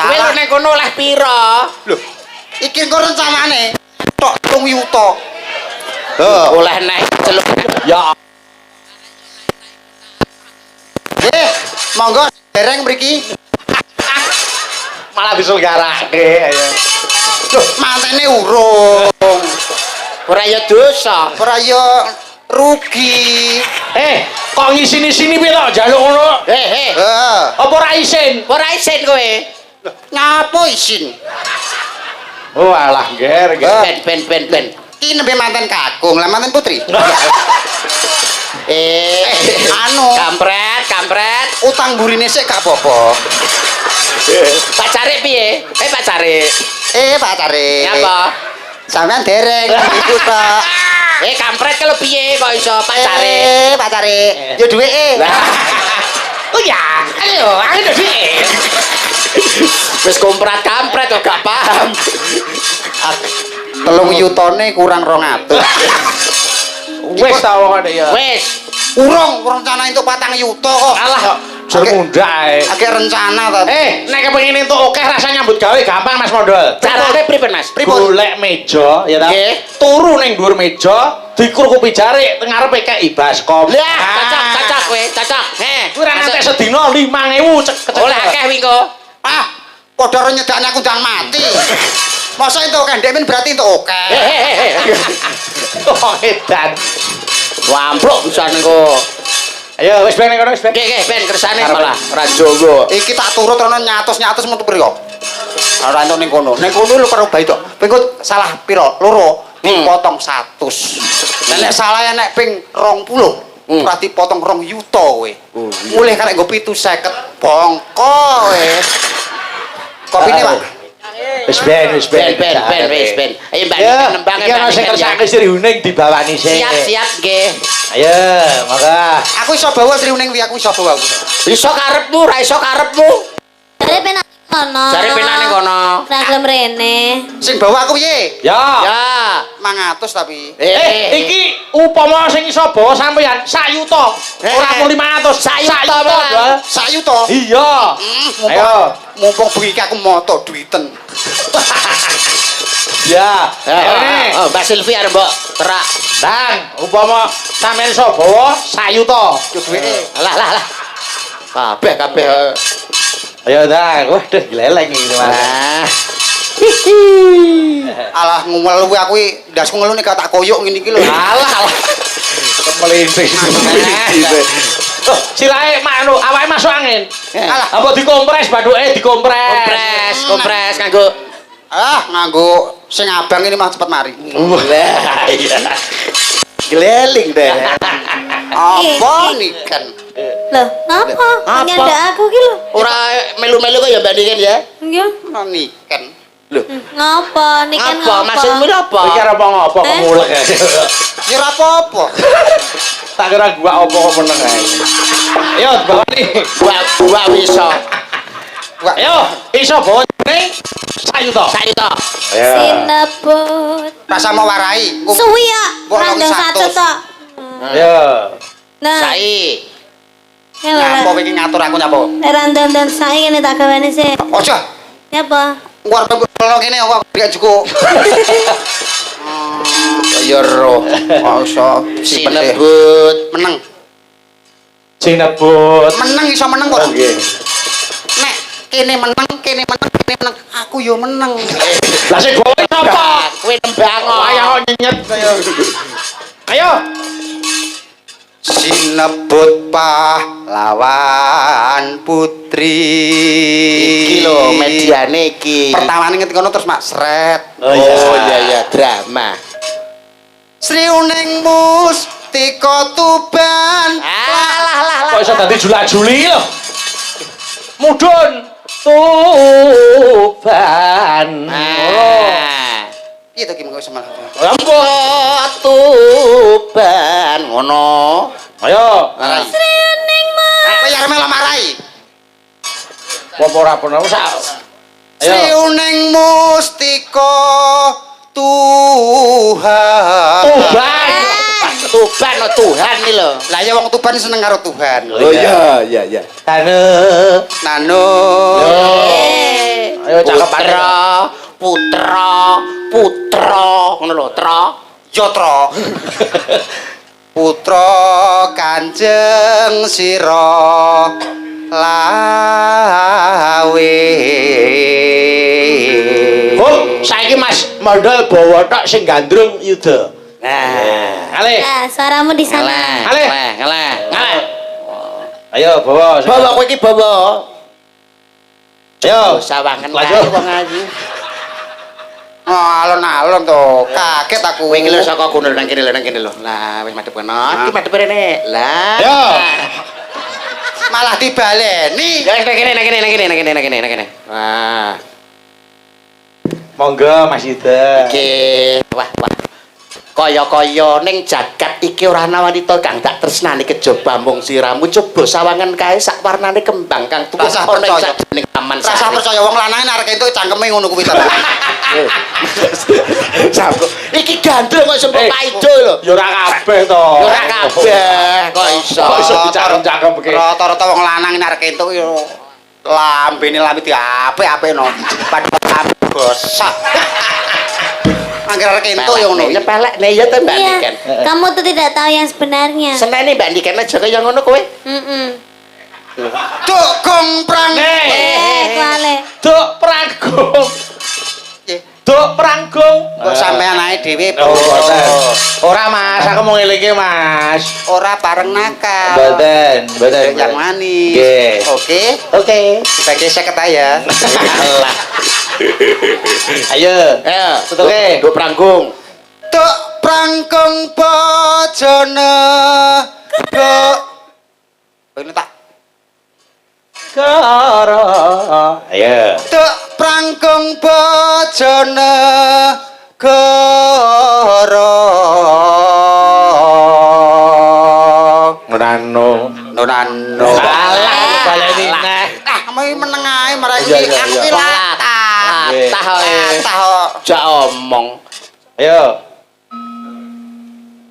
Speaker 2: Kowe lho nek kono oleh pira?
Speaker 3: Lho, iki engko rencanane tok 3 yuta.
Speaker 2: Oleh nek celuk.
Speaker 1: ya
Speaker 3: Nggih, monggo dereng mriki.
Speaker 1: malah diselgarake ayo.
Speaker 3: Loh, mantene urung.
Speaker 2: Ora ya dosa.
Speaker 3: Ora ya rugi.
Speaker 1: Kok ngisini-sini piye to njaluk ngono?
Speaker 2: Heh.
Speaker 1: Apa ora isin?
Speaker 2: Ora isin kowe.
Speaker 3: Ngapa isin?
Speaker 1: Oh alah ger.
Speaker 2: Ben.
Speaker 3: Iki nembe manten kakung, lah manten putri. Anu,
Speaker 2: Kampret.
Speaker 3: utang burine sik gak apa-apa.
Speaker 2: Pacare piye? Pacare.
Speaker 3: Pacare.
Speaker 2: Nyapa?
Speaker 3: Sampeyan dereng iku tok.
Speaker 2: Kampret kalau piye kok iso pacare?
Speaker 3: Pacare. Yo duweke.
Speaker 1: Oh ya, ayo dhuwit.
Speaker 2: Wis komprat kampret kok gak paham.
Speaker 3: 3 yutane kurang 200.
Speaker 1: Wis ta wong ya.
Speaker 2: Wis.
Speaker 3: Urung rencana entuk 4 yuta kok.
Speaker 1: Alah kok jur mundak ae.
Speaker 3: Akeh rencana to.
Speaker 1: Nek kepengin entuk akeh rasa nyambut gawe gampang Mas Mondol.
Speaker 2: Carane pripun Mas?
Speaker 1: Golek meja ya ta.
Speaker 2: Nggih.
Speaker 1: Turu ning dhuwur meja, dikrukupi jarik teng ngarepe kei baskom.
Speaker 2: Lah, cocok kowe, cocok.
Speaker 1: Kuwi ra ngantek sedina 5.000 cek.
Speaker 2: Oleh akeh winko.
Speaker 3: Padha ora nyedakne aku ndang mati. Masa entuk akeh ndek men berarti entuk akeh.
Speaker 1: Oh edan.
Speaker 2: Wamplok bisa niku.
Speaker 1: Ayo wis ben kono wis ben.
Speaker 2: Nggih, ben kersane malah ora jowo.
Speaker 3: Iki tak turut rono nyatus metu mriko. Ora entuk ning kono. Ning kono lho karo bae tok. Pengko salah pira? Loro. Dipotong 100. Nek salah nek ping 20. Ora dipotong 2 yuta kowe. Mulih karek nggo 750 bongko kowe. Kopine, Pak.
Speaker 1: Wis ben.
Speaker 2: Wis ben. Ayo Mbak nembang
Speaker 1: Iki ana sing kersake Sri Huning dibawani sik.
Speaker 2: Siap nggih.
Speaker 1: Ayo, monggo.
Speaker 3: Aku iso bawa Sri Uning wi aku iso bawa.
Speaker 2: Iso karepmu, ra iso karepmu.
Speaker 4: Jare penak Kono.
Speaker 2: Jare penane kono.
Speaker 4: Ragam rene.
Speaker 3: Sing bawa aku piye?
Speaker 1: Ya.
Speaker 2: Ya.
Speaker 3: 500 tapi.
Speaker 1: Iki upama sing iso bawa sampeyan sak yuta. Ora mung 500, sak yuta.
Speaker 3: Sak yuta.
Speaker 1: Iya. Ayo.
Speaker 3: Mumpung bengi aku moto duiten.
Speaker 1: Ya. Ayo nih.
Speaker 2: Oh, Mbak Silvi arep mbok terak.
Speaker 1: Dan upama sampeyan iso bawa sak yuta.
Speaker 3: Yo duweke.
Speaker 2: Lah. Kabeh.
Speaker 1: Ayo dah, waduh gleleng iki Mas.
Speaker 2: Nah.
Speaker 3: Alah ngumel kuwi aku ndasku ngelu nek tak koyok ngene iki lho.
Speaker 1: Alah. Melinting. Oh, silae manu awake masuk angin.
Speaker 3: Alah,
Speaker 1: Apa dikompres bathuke dikompres.
Speaker 2: Kompres kanggo.
Speaker 3: nganggo sing abang ini mah cepet mari.
Speaker 2: Lah iya. Geleling deh.
Speaker 3: Apa niken?
Speaker 4: Loh, ngapa? Nyanda aku ki lho.
Speaker 2: Ora melu-melu kok ya bandingin ya.
Speaker 4: Iya.
Speaker 3: Niken.
Speaker 2: Loh,
Speaker 4: Ngapa? Niken
Speaker 2: apa?
Speaker 4: ngapa?
Speaker 2: Maksudmu apa?
Speaker 1: Iki ora apa-apa kok mulek.
Speaker 3: Ya ora apa-apa.
Speaker 1: Tak kira gua apa kok meneng ae. Ayo bawa nih.
Speaker 2: Gua iso.
Speaker 1: Ayo, iso bawa ning sayuta.
Speaker 2: Sayuta.
Speaker 1: Ayo.
Speaker 4: Sinebut.
Speaker 3: Rasa mau warai.
Speaker 4: Suwi ya.
Speaker 3: Mbok
Speaker 4: Randang
Speaker 3: 100.
Speaker 4: 1 tok.
Speaker 1: Ayo.
Speaker 4: Nah,
Speaker 2: Sai.
Speaker 4: ya lho.
Speaker 3: Nyapa iki ngatur aku nyapa?
Speaker 4: Randang dan saiki ngene tak gawane sih.
Speaker 3: Ojo.
Speaker 4: Nyapa?
Speaker 3: War pembelo kene aku gak cukup. Ya roh. Oso
Speaker 2: Sinebut.
Speaker 3: meneng.
Speaker 1: Sing nebut.
Speaker 3: Meneng iso meneng kok.
Speaker 1: Nggih.
Speaker 3: Nek kene meneng. Aku yo meneng.
Speaker 1: Lah sing bawa sapa?
Speaker 2: Kowe nembang.
Speaker 1: Ayo nyenyet ayo. Ayo.
Speaker 3: Sinebut pahlawan putri.
Speaker 2: Iki lho mediane iki.
Speaker 3: Pertamane ngerti kono terus mak sret.
Speaker 2: Oh iya drama.
Speaker 3: Sri Uning Mustika Tuban.
Speaker 2: Alah.
Speaker 1: Kok iso dadi julak-juli lho. Mudhun Tuban.
Speaker 3: Piye to ki mengko semal.
Speaker 2: Ampun Tuban ngono.
Speaker 1: Ayo.
Speaker 4: Sri Uning
Speaker 3: Kowe ya melo marai.
Speaker 1: Apa ora pernah sak.
Speaker 3: Sri
Speaker 1: Ayo.
Speaker 3: Uning Mustika Tuhan.
Speaker 1: Tuban.
Speaker 2: Tuban Tuhan iki lho.
Speaker 3: Lah ya wong Tuban seneng karo Tuhan.
Speaker 2: Oh iya.
Speaker 1: Tane.
Speaker 3: Nano.
Speaker 1: Ayo cakep
Speaker 2: Putra ngono lho, Tra.
Speaker 3: Yotra. Putra Kanjeng Sira Lawe.
Speaker 1: Oh, saiki Mas modal bawa tok sing gandrung yuda.
Speaker 2: Nah,
Speaker 1: Ale.
Speaker 4: Nah, suaramu di sana.
Speaker 2: ngalah.
Speaker 1: Ayo bawa.
Speaker 2: Bawa kowe iki bawa.
Speaker 1: Ayo.
Speaker 2: Sawangen
Speaker 1: Lanjut.
Speaker 2: wong ayu.
Speaker 3: Alon-alon to. Kaget aku.
Speaker 2: Kowe iki lho saka kono nang kene lho. Lah wis madhep kono. Iki madhep rene. Lah.
Speaker 1: Yo.
Speaker 3: Malah dibaleni.
Speaker 2: Ya wis nang kene. Wah.
Speaker 1: Monggo Mas Yuda.
Speaker 2: Iki wah. Kaya-kaya ning jagat iki ora ana wanita kang tak tresnani kejaba mung siramu. Coba sawangan kae sak warnane kembang kang tuwa
Speaker 3: Rasa
Speaker 2: ana ing
Speaker 3: percaya.
Speaker 2: sajroning taman
Speaker 3: Rasa
Speaker 2: sari.
Speaker 3: percaya wong lanang arek entuk cangkeme ngono kuwi to.
Speaker 2: Sabro. Iki gandrung kok sempet paido lho.
Speaker 1: Ya ora kabeh to.
Speaker 2: Ya ora kabeh kok iso.
Speaker 1: Kok iso dicakep-cakep iki.
Speaker 3: Rata-rata wong lanang arek entuk yo lambene lambe diapik-apikno. Padahal lambe gosok. Angger arek entuk yo ngono.
Speaker 2: Nyepelek ne ya to Mbak
Speaker 4: Iya,
Speaker 2: Niken.
Speaker 4: kamu tuh tidak tahu yang sebenarnya.
Speaker 2: Senene Mbak Niken aja kaya ngono kowe.
Speaker 3: Duk gomprang.
Speaker 4: Kuale.
Speaker 1: Duk pranggung.
Speaker 3: Nggih.
Speaker 1: Duk pranggung.
Speaker 3: Kok sampean ae dhewe
Speaker 1: Oh, boten. Ora Mas, aku mau ngelingi Mas.
Speaker 3: ora bareng nakal.
Speaker 1: Boten.
Speaker 3: Yang manis.
Speaker 1: Nggih.
Speaker 3: Oke.
Speaker 1: Oke.
Speaker 3: Bagi 50 ya.
Speaker 2: Allah.
Speaker 1: Ayo.
Speaker 2: Ayo,
Speaker 1: Tutuke.
Speaker 2: Duk pranggung.
Speaker 3: Duk prangkung bojone. Duk. Ini tak.
Speaker 1: Karo. Ayo.
Speaker 3: Duk prangkung bojone. Goro.
Speaker 1: Nonano.
Speaker 3: Nonano.
Speaker 1: Alah, baleni neh.
Speaker 3: Ah, kamu meneng ae marah
Speaker 1: Iya,
Speaker 3: iki.
Speaker 1: iya,
Speaker 3: Aku
Speaker 1: iya.
Speaker 2: ngomong.
Speaker 1: Ayo.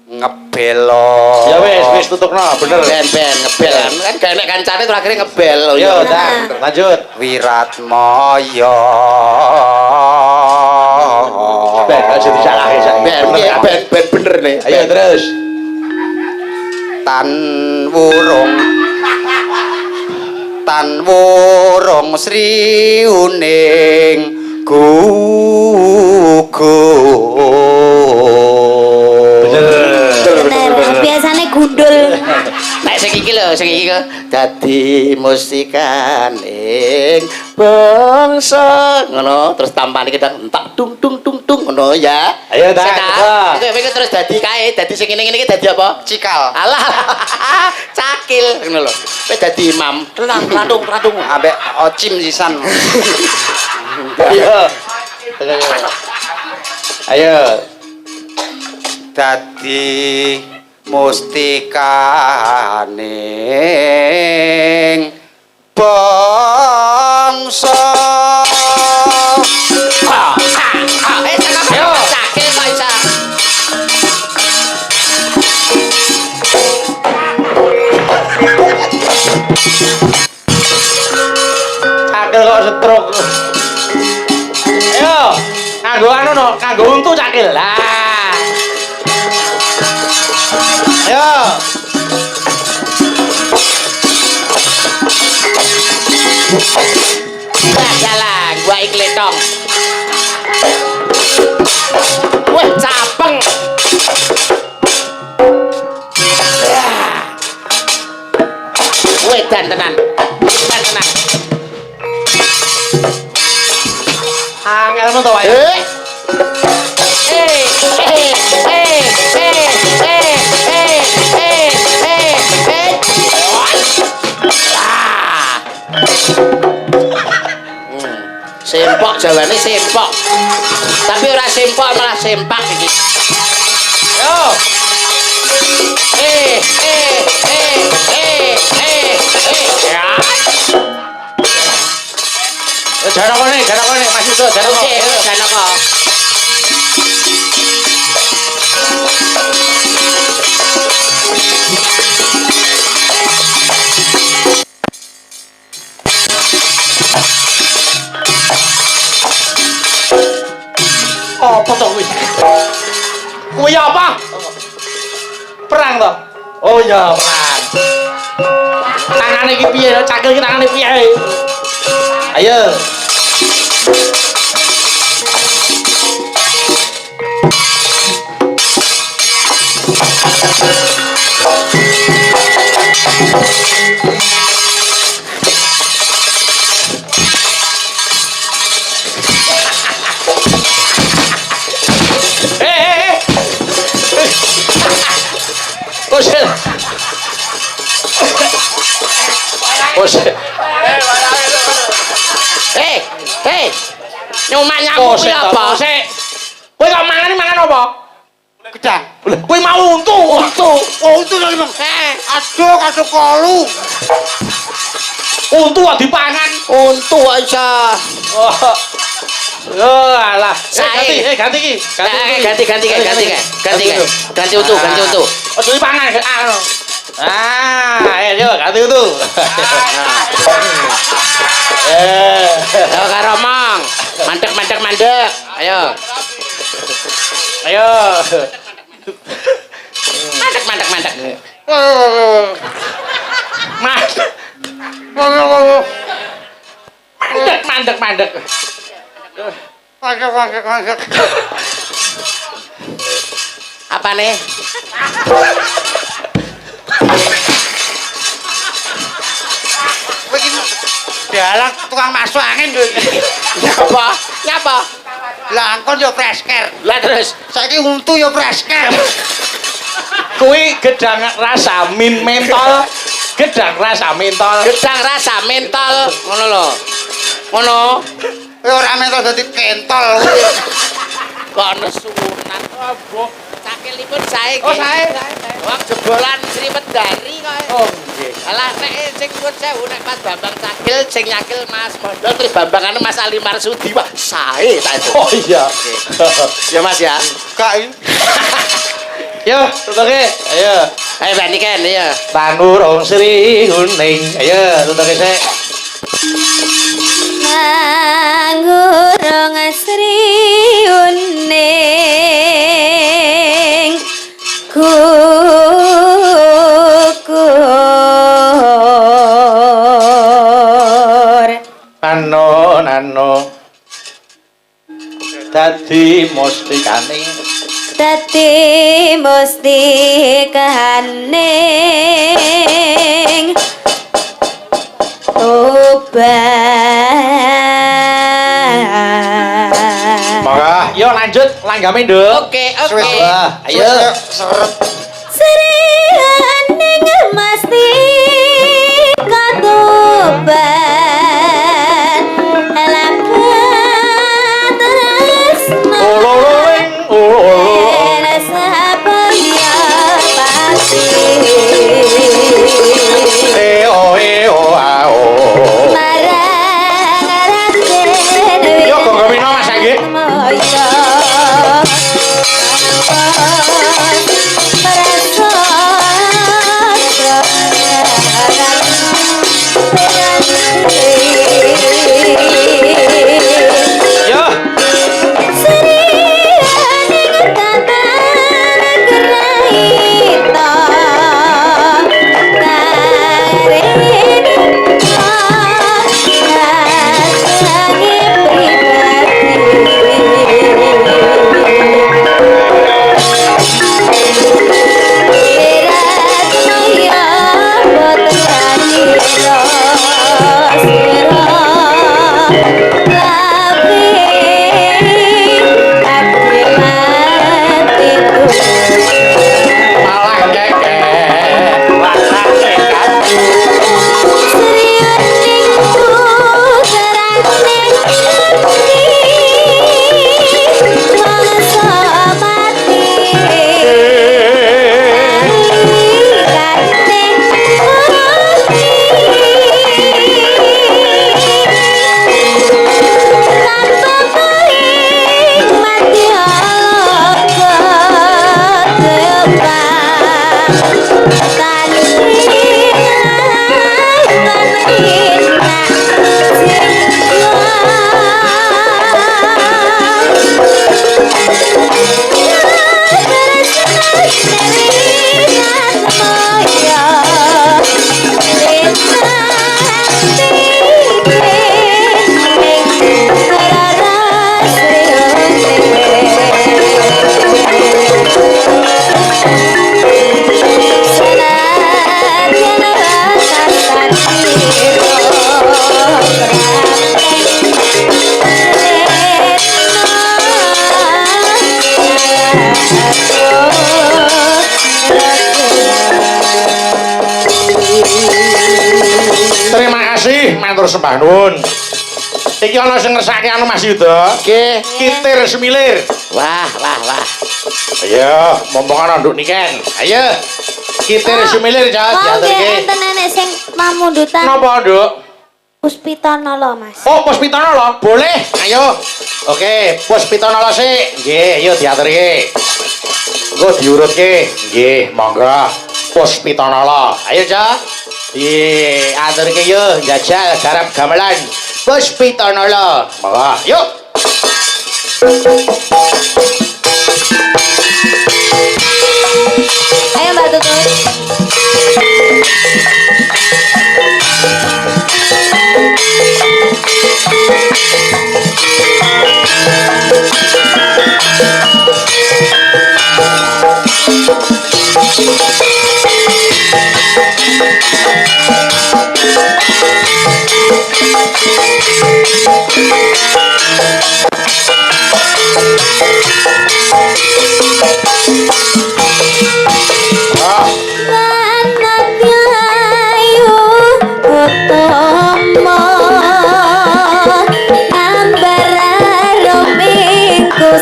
Speaker 3: Ngebelo.
Speaker 1: Ya wis tutupno, bener.
Speaker 2: Ben ngebel kan gak enek kancane terus akhirnya ngebel. Oh,
Speaker 1: Yo,
Speaker 2: iya.
Speaker 1: dah, lanjut.
Speaker 3: Wiratmaya.
Speaker 1: Ben aja disalahe sak.
Speaker 2: Ben bener nih.
Speaker 1: Ayo terus.
Speaker 3: Tan wurung sri uning gugur.
Speaker 4: Bener, biasanya gundul.
Speaker 2: Nek sing iki lho, dadi musikaning bangsa ngono terus tampane kita entak dung ngono ya.
Speaker 1: Ayo, dah,
Speaker 2: Iku terus dadi kae, dadi sing ngene iki dadi apa?
Speaker 3: Cikal.
Speaker 2: Alah. Cakil ngono lho. Kowe dadi imam. Rantung.
Speaker 3: Ambek ocim sisan.
Speaker 1: Ayo. Ayo.
Speaker 3: Dadi mustikaning bangsa.
Speaker 2: Cakil kok isa.
Speaker 1: Cakil kok stroke. Ayo. Kanggo anu no, kanggo untu cakil. Lah. Ayo.
Speaker 2: Jalan, gua ikletong. Wah, capeng. Wedan tenan.
Speaker 1: Angel men to wae.
Speaker 2: Sempok jawane sempok. Tapi ora sempok malah sempak iki.
Speaker 1: Yo. Ya. Jarang kene, masih tuh, jarang kene.
Speaker 2: Janaka.
Speaker 1: Apa to kuwi? Kuwi apa? Perang to? Oh ya, perang. Tangane iki piye? Cakil iki tangane piye? Ayo. Oke.
Speaker 2: Hei. Nyumak nyamuk kuwi apa?
Speaker 1: Sik. Kowe kok mangan apa?
Speaker 3: Gedang.
Speaker 1: Kowe mau untu.
Speaker 3: Oh, itu lho, Bang. Aduh, kasih kolu.
Speaker 1: Untu kok dipangan.
Speaker 2: Untu aja.
Speaker 1: Oh. Yo alah.
Speaker 2: Sae.
Speaker 1: Ganti iki.
Speaker 2: Ganti utuh.
Speaker 1: Ojo dipangan. Ayo ganti utuh.
Speaker 2: Ayo karo mong. Mandek. Ayo. Mandek.
Speaker 1: Mandek.
Speaker 2: Apa nih?
Speaker 3: Begini. Dalang tukang masuk angin lho.
Speaker 2: Nyapa?
Speaker 3: Langkon yo fresker.
Speaker 2: Lah terus
Speaker 3: Saiki untu yo fresker.
Speaker 1: Kuwi gedang rasa mentol. Gedang rasa mentol.
Speaker 2: gedang rasa mentol ngono lho. Ngono.
Speaker 3: Ora mentol dadi kentol kuwi.
Speaker 2: Kok nesunan opo? Cakilipun sae.
Speaker 1: Oh, sae.
Speaker 2: Wong jebolan Sri Wedari kok.
Speaker 1: Oh, nggih.
Speaker 2: Alah nek sing nuwun sewu nek Mas Bambang Cakil sing nyakil Mas Bondo terus Bambangane Mas Ali Marsudi. Wah, sae ta itu.
Speaker 1: Oh iya.
Speaker 2: Ya Mas ya.
Speaker 3: Kak ini.
Speaker 1: Yo, tutuke. Ayo.
Speaker 2: Ayo bani kan ya.
Speaker 1: Tanurung Sri Huning. Ayo, tutuke sik.
Speaker 4: Manggurung Sri Uning kukur
Speaker 1: Nano dadi mustikane
Speaker 4: dadi mustikaning obat.
Speaker 1: Monggo, yo lanjut langgame, Nduk.
Speaker 2: Oke.
Speaker 1: Wah, ayo.
Speaker 3: Seret.
Speaker 4: Sri Haning mesti katoban lapat tresno
Speaker 1: Ulululing, ululu.
Speaker 4: sabaya pasti
Speaker 1: Eo, ao.
Speaker 4: marang raden
Speaker 1: Yo, gonggo mino Mas saiki.
Speaker 4: moyo
Speaker 1: Yo. Malah keket, malah keket. Terima kasih, matur sembah nuwun. Iki ana sing ngersake anu Mas Yuda.
Speaker 2: Nggih.
Speaker 1: Kitir Semilir.
Speaker 2: Wah.
Speaker 1: Ayo, mumpung ana nduk niken. Ayo. Kitir Semilir Cak,
Speaker 4: Oh, nggih
Speaker 1: diaturke.
Speaker 4: enten nenek sing mamundutan
Speaker 1: Napa, Nduk?
Speaker 4: Puspitanala, Mas.
Speaker 1: Oh, Puspitanala, boleh. Ayo. Oke, Puspitanala sik. Nggih, ayo diaturke. Engko diurutke. Nggih, monggo. Puspitanala. Ayo, Cak. Diaturke yo jajal garap gamelan. Puspitanala. Monggo, yuk.
Speaker 4: Ayo Mbak Tutut.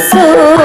Speaker 4: Sumo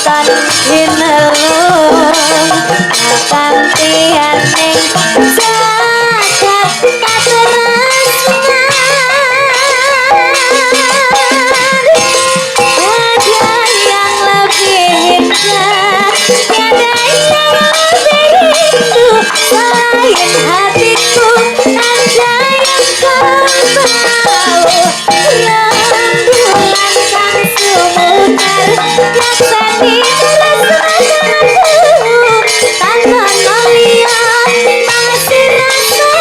Speaker 4: katon hinelung akan tianing jagat katresnan ada yang lebih indah tiada yang lebih rindu selain hatiku ada yang kau tahu yang bulan sang sumunar laksani rasaku tanpa melihat masih rasa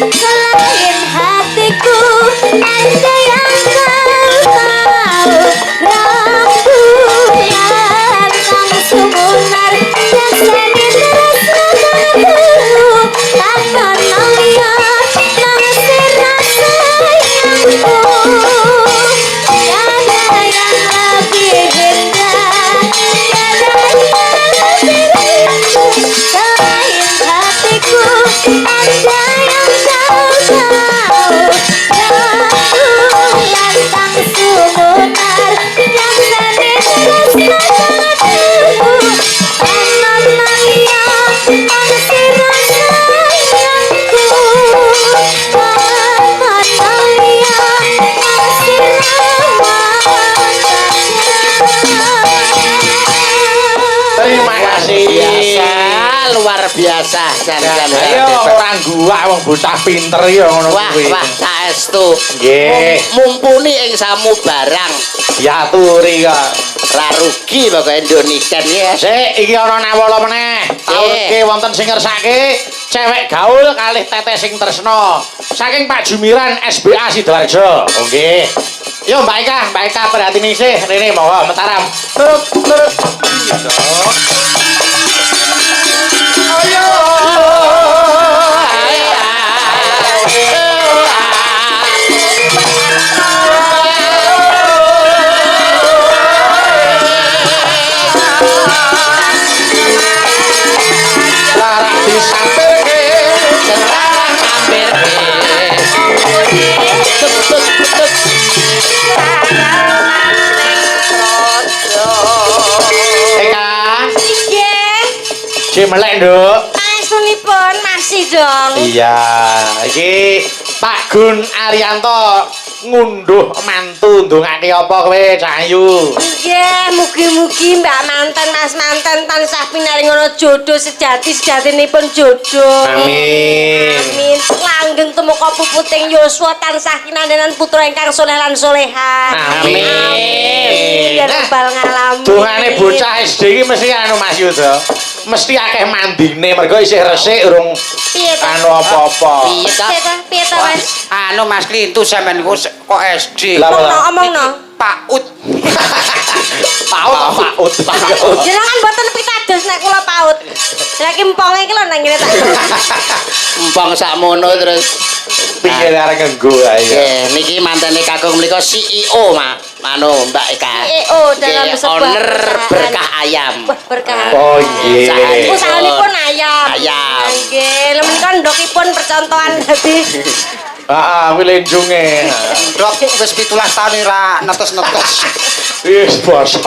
Speaker 4: selain hatiku ada yang kau tahu rembulan sang sumunar jasani tresnaku tanpa melihat masih rasa sayangku tiada yang lebih indah tiada yang lebih rindu selain hatiku ada yang kau tahu rembulan sang sumunar jasani tresnaku tanpa melihat masih rasa sayangku tanpa melihat masih
Speaker 1: Terima kasih.
Speaker 2: biasa luar biasa jan-jan.
Speaker 1: Ayo orang gua wong bocah pinter ya ngono
Speaker 2: Wah,
Speaker 1: kuwi.
Speaker 2: wah, saestu.
Speaker 1: Nggih.
Speaker 2: Mumpuni ing samu barang.
Speaker 1: Diaturi kok.
Speaker 2: Ra rugi pokoke Indonesia ya.
Speaker 1: Sik, iki ana nawala meneh. Taurke wonten sing ngersake cewek gaul kalih teteh sing tresna. Saking Pak Jumiran SBA Sidoarjo. Oh nggih. Yo Mbak Eka perhatine sih. Rene monggo Mataram. Turut. Ayo. Lara disampirke,
Speaker 2: Cerah hampir.
Speaker 1: Eka,
Speaker 4: Nggih,
Speaker 1: cimelek, Nduk.
Speaker 4: pangasunipun masih dong.
Speaker 1: Iya, iki Pak Gun Arianto ngunduh mantu ndongake apa kowe Cahayu?
Speaker 4: Nggih, mugi-mugi Mbak manten Mas manten tansah pinaringono jodoh sejati-sejatinipun jodoh.
Speaker 1: Amin.
Speaker 4: Amin. Langgeng tumeka puputing yuswa tansah kinandenan putra ingkang soleh lan soleha.
Speaker 1: Amin.
Speaker 4: Ya rabbal ngalamin.
Speaker 1: Dongane bocah SD iki mesti anu Mas Yuda. Mesti akeh mandine mergo isih resik urung
Speaker 4: Piye to?
Speaker 1: anu apa-apa.
Speaker 2: Piye to?
Speaker 4: Piye to, Mas?
Speaker 3: Anu Mas Klintu sampean kok SD.
Speaker 1: Lah,
Speaker 4: Omongno.
Speaker 3: Paut.
Speaker 1: Paut.
Speaker 4: Jenengan mboten pitados nek kula paut. Nek emponge iki lho nang ngene tak.
Speaker 2: Empang sakmono terus.
Speaker 1: Piye arek nganggo ae.
Speaker 2: Nggih, niki mantene kakung mlika CEO Manu Mbak Eka.
Speaker 4: CEO dalam
Speaker 2: Nggih,
Speaker 4: sebuah
Speaker 2: owner
Speaker 4: perusahaan.
Speaker 2: Berkah Ayam.
Speaker 4: Wah, berkah.
Speaker 1: Oh iya.
Speaker 4: Usahanipun ayam.
Speaker 2: Ayam.
Speaker 4: Nggih, lha menika ndokipun percontohan dadi
Speaker 1: Heeh, kuwi lenjunge.
Speaker 3: Dok wis 17 tahun ora netes-netes.
Speaker 1: Wis basa.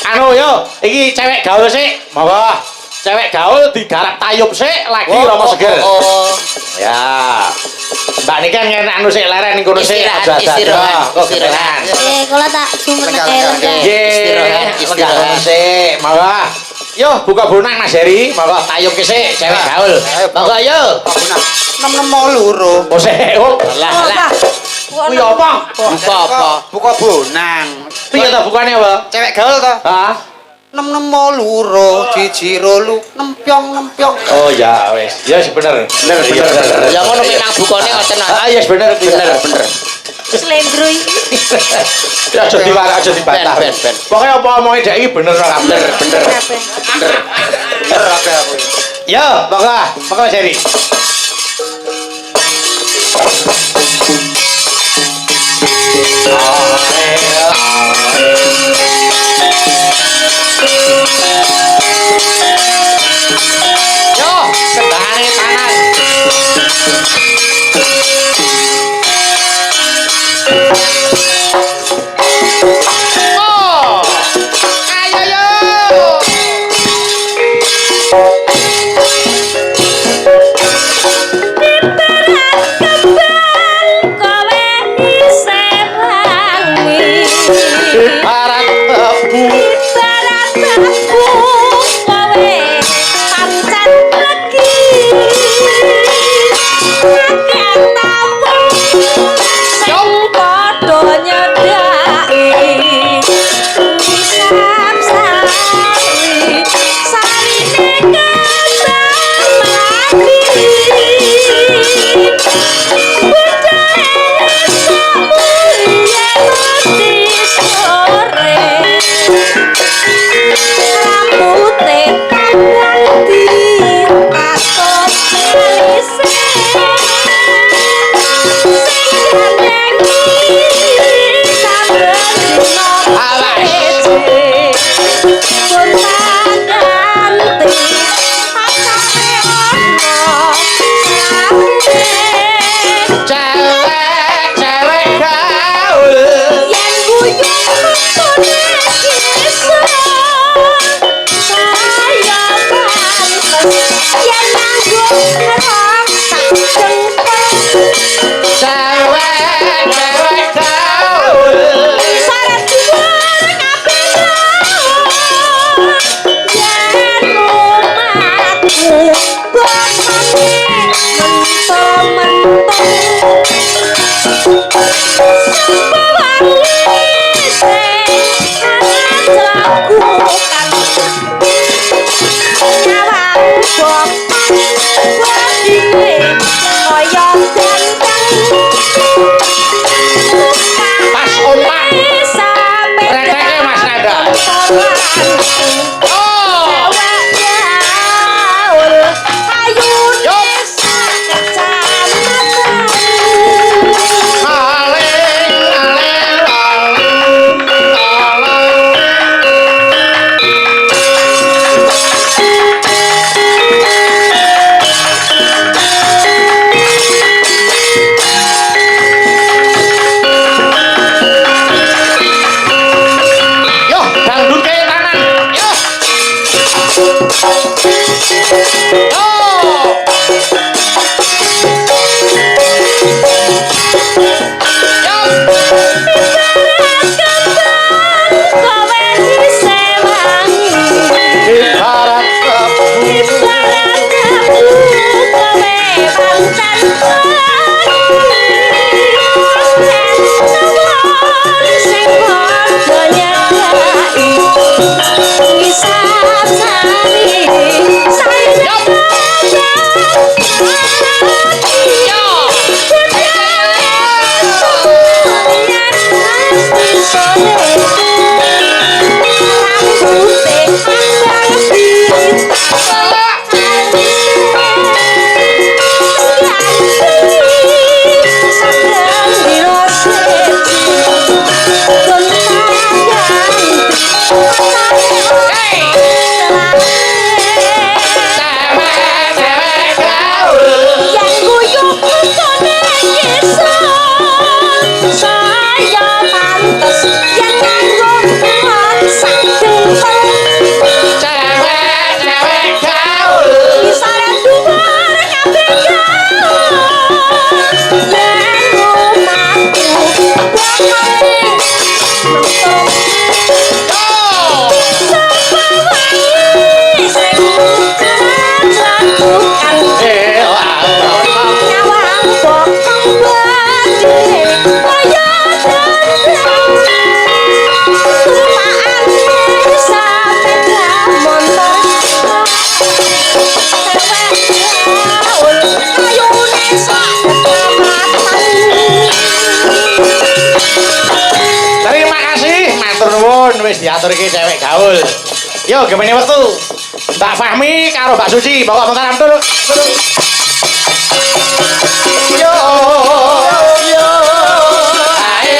Speaker 1: Anu yo, iki cewek gaul sik. Monggo. cewek gaul digarap tayub sik lagi Rama Seger. Ya. Mbak niki ngenek anu sik leren ning kono sik aja
Speaker 2: istirahat.
Speaker 4: kula tak sumeneng
Speaker 1: Istirahat sik, monggo. Yo buka bonang Mas Heri, monggo tayub ki sik cewek gaul. Monggo yo.
Speaker 3: Nem-nem loro.
Speaker 1: Oh sik, oh. Lah. Kuwi apa?
Speaker 2: Buka apa?
Speaker 3: Buka bonang.
Speaker 1: Piye ta bukane apa?
Speaker 3: Cewek gaul to?
Speaker 1: Hah?
Speaker 3: Nem-nem loro, siji rolu, nempyong.
Speaker 1: Oh ya wis. Ya wis bener. Bener.
Speaker 2: Ya ngono memang bukane ngoten.
Speaker 1: Ah yes bener.
Speaker 4: Slendro iki.
Speaker 1: Ya aja diwarak aja dibantah.
Speaker 2: Ben.
Speaker 1: Pokoke apa omonge dek iki bener ora bener.
Speaker 3: Bener kabeh aku.
Speaker 1: Ya, monggo Mas Heri. Yo, sebahane tangan. Oh, ayo yo. Barat tebu. Pas omak rekeke Mas Nada.
Speaker 4: Saya pantes yen
Speaker 1: pun wis diaturke cewek gaul. Yo gemene wektu. Mbak Fahmi karo Mbak Suci, bawa mengkaram tur. Yo yo ae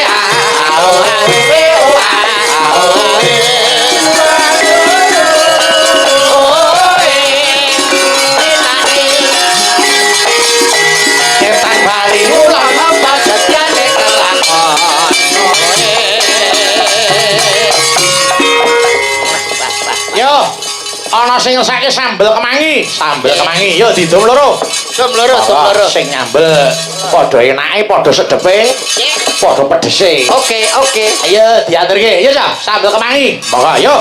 Speaker 1: ketan bali ulang apa setiane kelakon. Yo, ana sing ngesake sambel kemangi. Sambel kemangi, yo didum loro.
Speaker 2: Dum loro, dum loro.
Speaker 1: Sing nyambel padha enake, padha sedepe, padha pedese.
Speaker 2: Oke, oke.
Speaker 1: Ayo diaturke. Yo, Cak, sambel kemangi. Monggo, yo.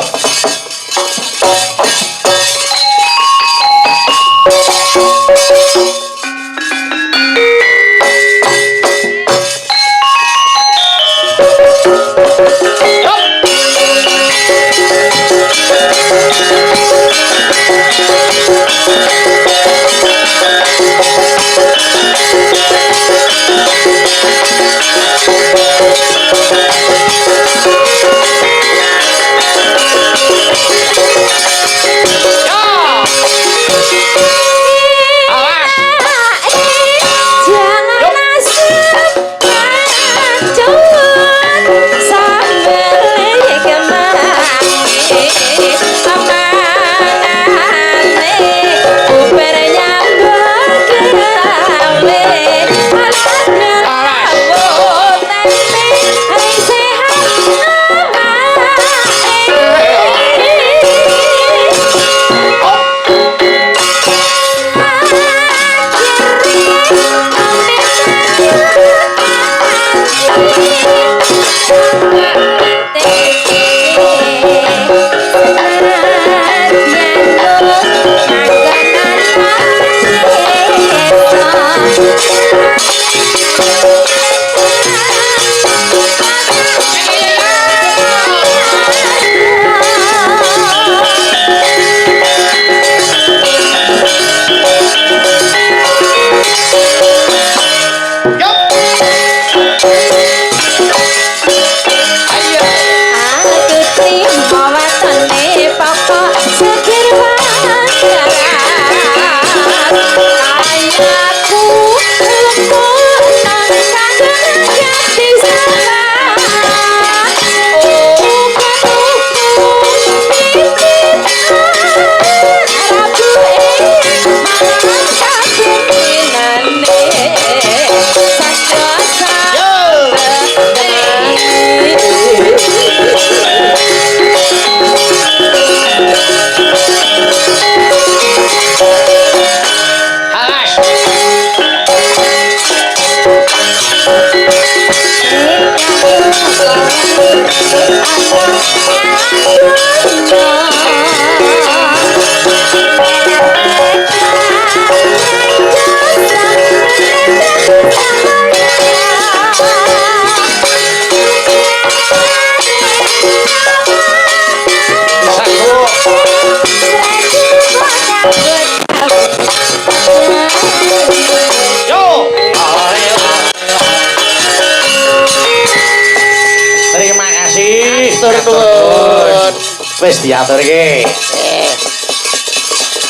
Speaker 1: Wis diaturke.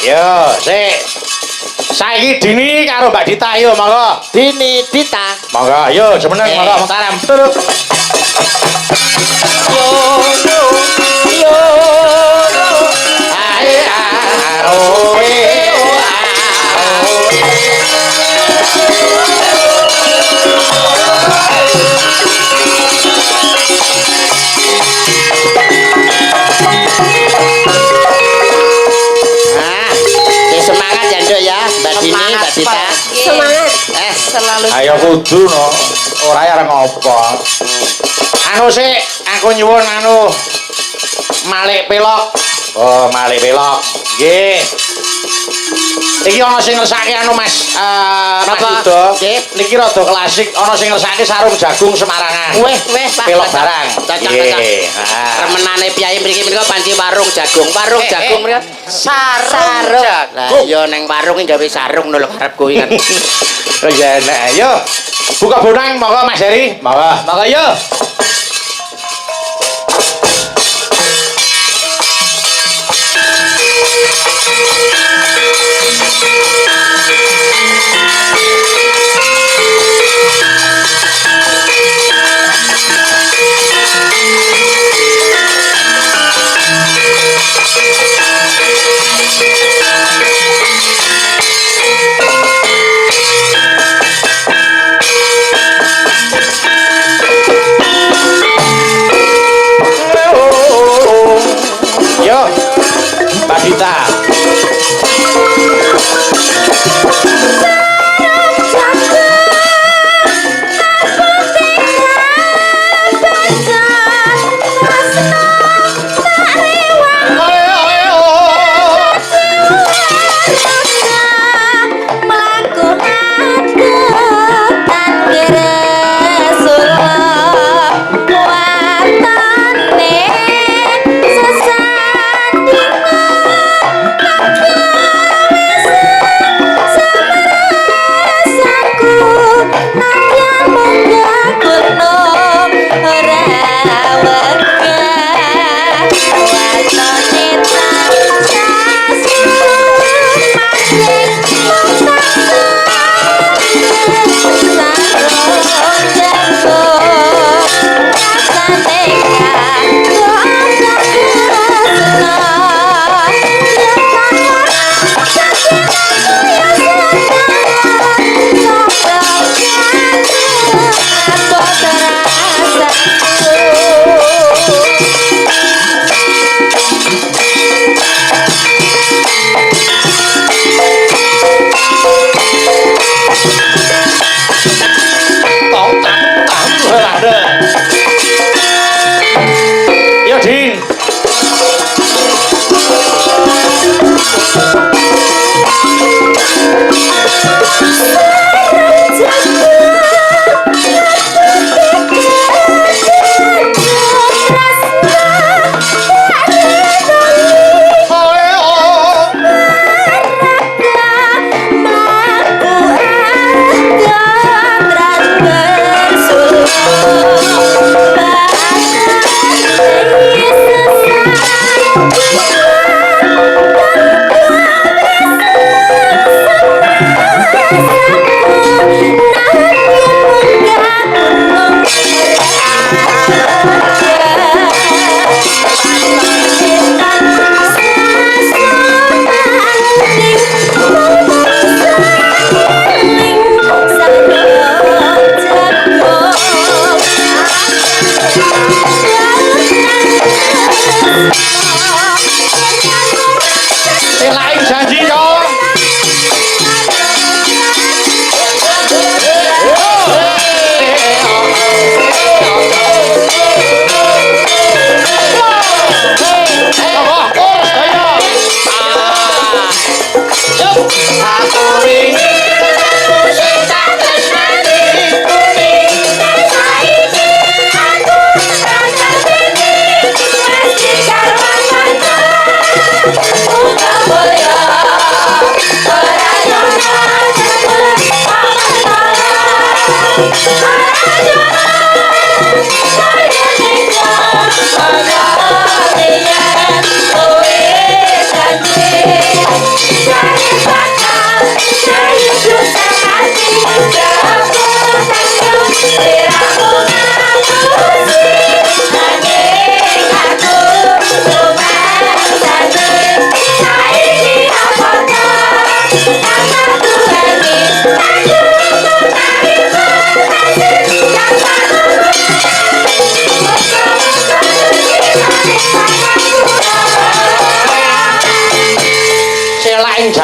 Speaker 1: Yo, sik. Saiki Dini karo Mbak Dita yo monggo.
Speaker 2: Dini Dita.
Speaker 1: Monggo, yo jemeneng monggo mentaram. Turut. Yo yo yo. Ae aroe.
Speaker 2: Semangat ya Nduk ya, Mbak Dini, Mbak Dita.
Speaker 4: Semangat.
Speaker 2: Selalu.
Speaker 1: Ayo kudu no. Ora arep ngopo. Anu sik, aku nyuwun anu Malik Pelok. Oh, Malik Pelok. Nggih. Iki ana sing ngersake anu Mas, Mas Yudo.
Speaker 2: Nggih.
Speaker 1: Niki rada klasik, ana sing ngersake sarung jagung Semarangan.
Speaker 2: Weh, Pak.
Speaker 1: Pelok barang.
Speaker 2: Cocok.
Speaker 1: Nggih.
Speaker 2: Remenane piyai mriki menika panci warung jagung. Warung jagung menika sarung. Lah ya ning warung iki gawe sarung lho arep kuwi kan.
Speaker 1: Oh ya nek ayo. Buka bonang monggo Mas Heri. Monggo. Monggo yo.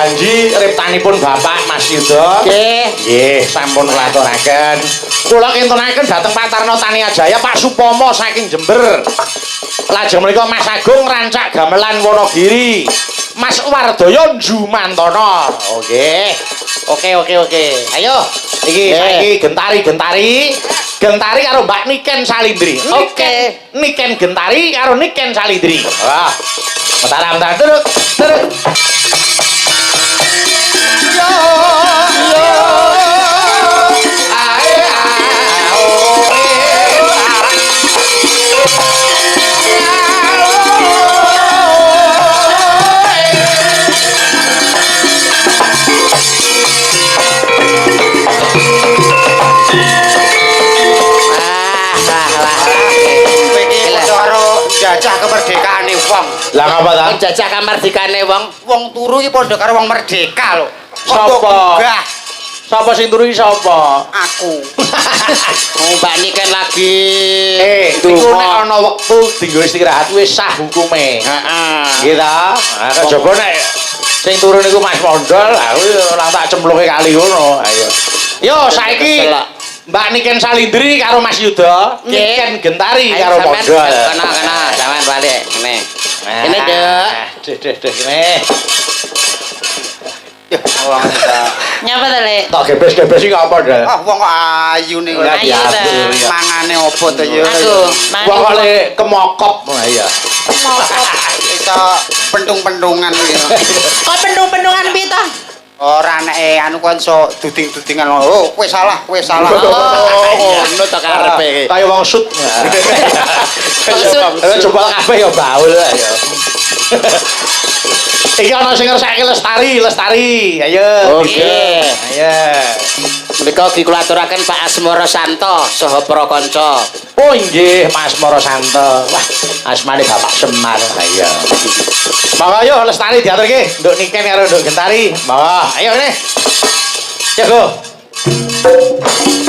Speaker 1: janji riptanipun Bapak Mas Yuda. Nggih, sampun kula aturaken. Kula kintunaken dhateng Patarno Tani Jaya Pak Supomo saking Jember. Lajeng menika Mas Agung rancak gamelan Wonogiri. Mas Wardaya Jumantana. Oke. Oke. Ayo, iki saiki Gentari karo Mbak Niken Salindri. Oke. Niken Gentari karo Niken Salindri. Wah. Mataram terus. Yo.
Speaker 3: Jajah kemerdekaane wong.
Speaker 1: Lah ngapa ta?
Speaker 2: Jajah kamardikane wong.
Speaker 3: Wong turu iki padha karo wong merdeka lho.
Speaker 1: Sapa? Sapa sing turu iki sapa?
Speaker 3: Aku.
Speaker 2: Oh, Mbak Niken lagi.
Speaker 1: Iku nek ana wektu dienggo istirahat wis sah hukume.
Speaker 2: Heeh.
Speaker 1: Nggih ta? Nah, kejaba nek sing turu niku Mas Mondol, aku ora tak cemplunge kali ngono. Ayo. Yo saiki Mbak Niken Salindri karo Mas Yuda, Niken Gentari karo Mondol.
Speaker 2: Kana sampean balik. Ngene. Ini, Dek.
Speaker 1: Dek ngene.
Speaker 3: Ya, wong ta.
Speaker 2: Nyapa to, Lek?
Speaker 1: Tak gebes-gebes iki apa, Dek?
Speaker 3: Ah, wong kok ayu ning
Speaker 1: Ora
Speaker 2: Ayu ta.
Speaker 1: diatur.
Speaker 3: mangane opo to ya?
Speaker 2: Aduh,
Speaker 1: Wong kok le kemokop. Nah iya.
Speaker 3: Iso pentung-pentungan iki.
Speaker 2: Kok pendung-pendungan piye to?
Speaker 3: Ora nek anu kon iso duding-dudingan. Oh, kowe salah.
Speaker 2: Oh, ngono to karepe.
Speaker 1: Kaya wong sut.
Speaker 2: Sut.
Speaker 1: Coba kabeh ya baul ya. Iki ana sing ngersake Lestari. Ayo.
Speaker 2: Oke.
Speaker 1: Ayo.
Speaker 2: Menika kula aturaken Pak Asmara Santo saha para kanca.
Speaker 1: Oh nggih, Mas Moro Santo. Wah, asmane Bapak Semar. Ayo. Monggo ayo Lestari diaturke, Nduk Niken karo Nduk Gentari. Monggo, ayo ne. Jago.
Speaker 5: Thank you.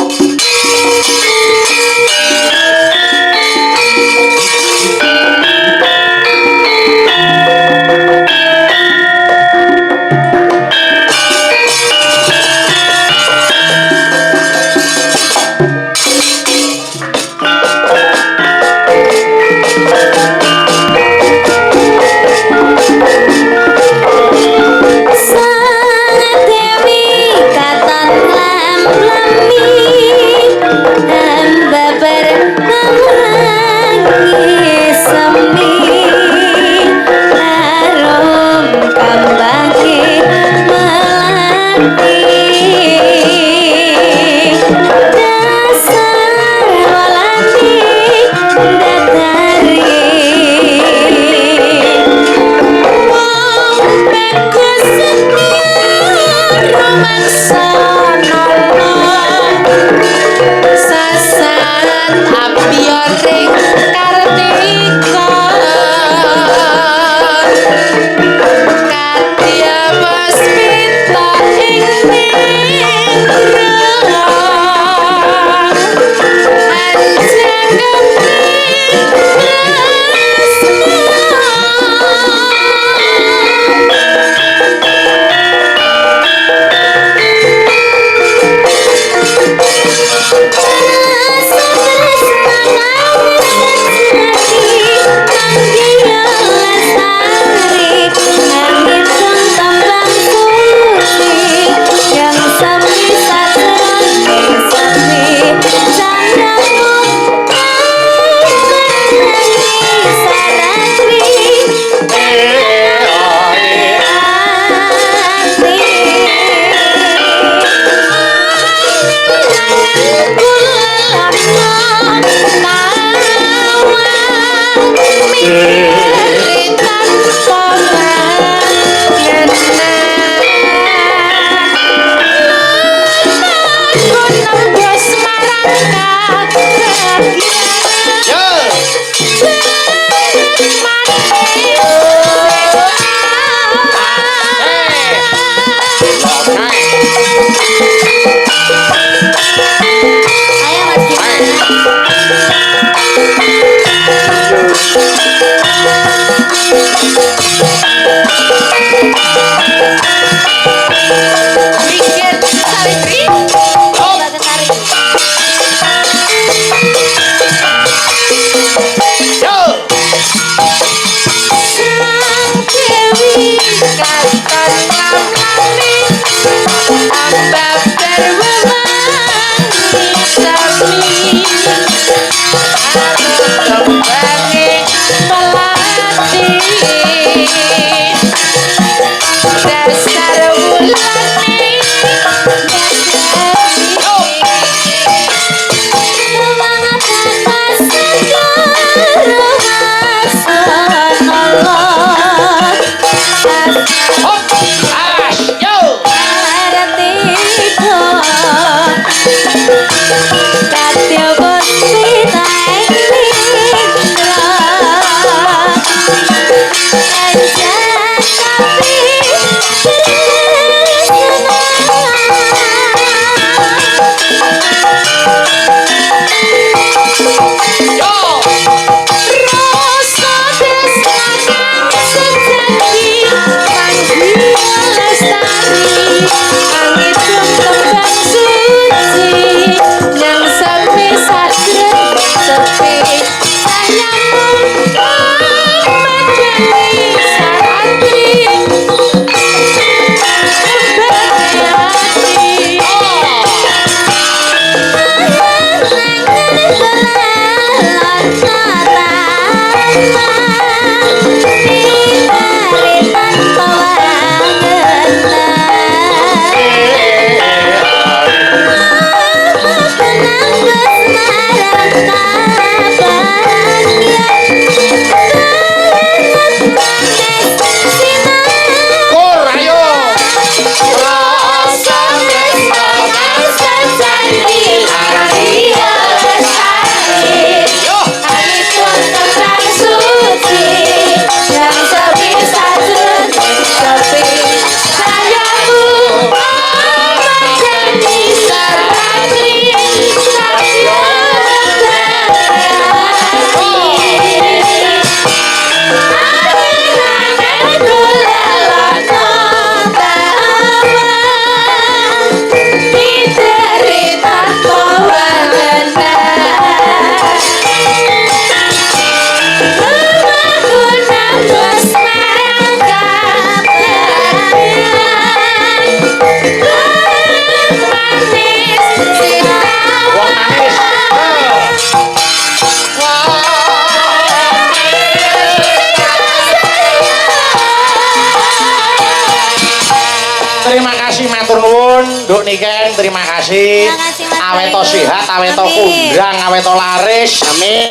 Speaker 1: Terima kasih matur nuwun, Nduk Niken, terima kasih.
Speaker 5: Terima kasih, Mas
Speaker 1: Awet to
Speaker 5: Bayu.
Speaker 1: sehat, awet to
Speaker 5: Amin.
Speaker 1: kondang, awet to laris.
Speaker 2: Amin.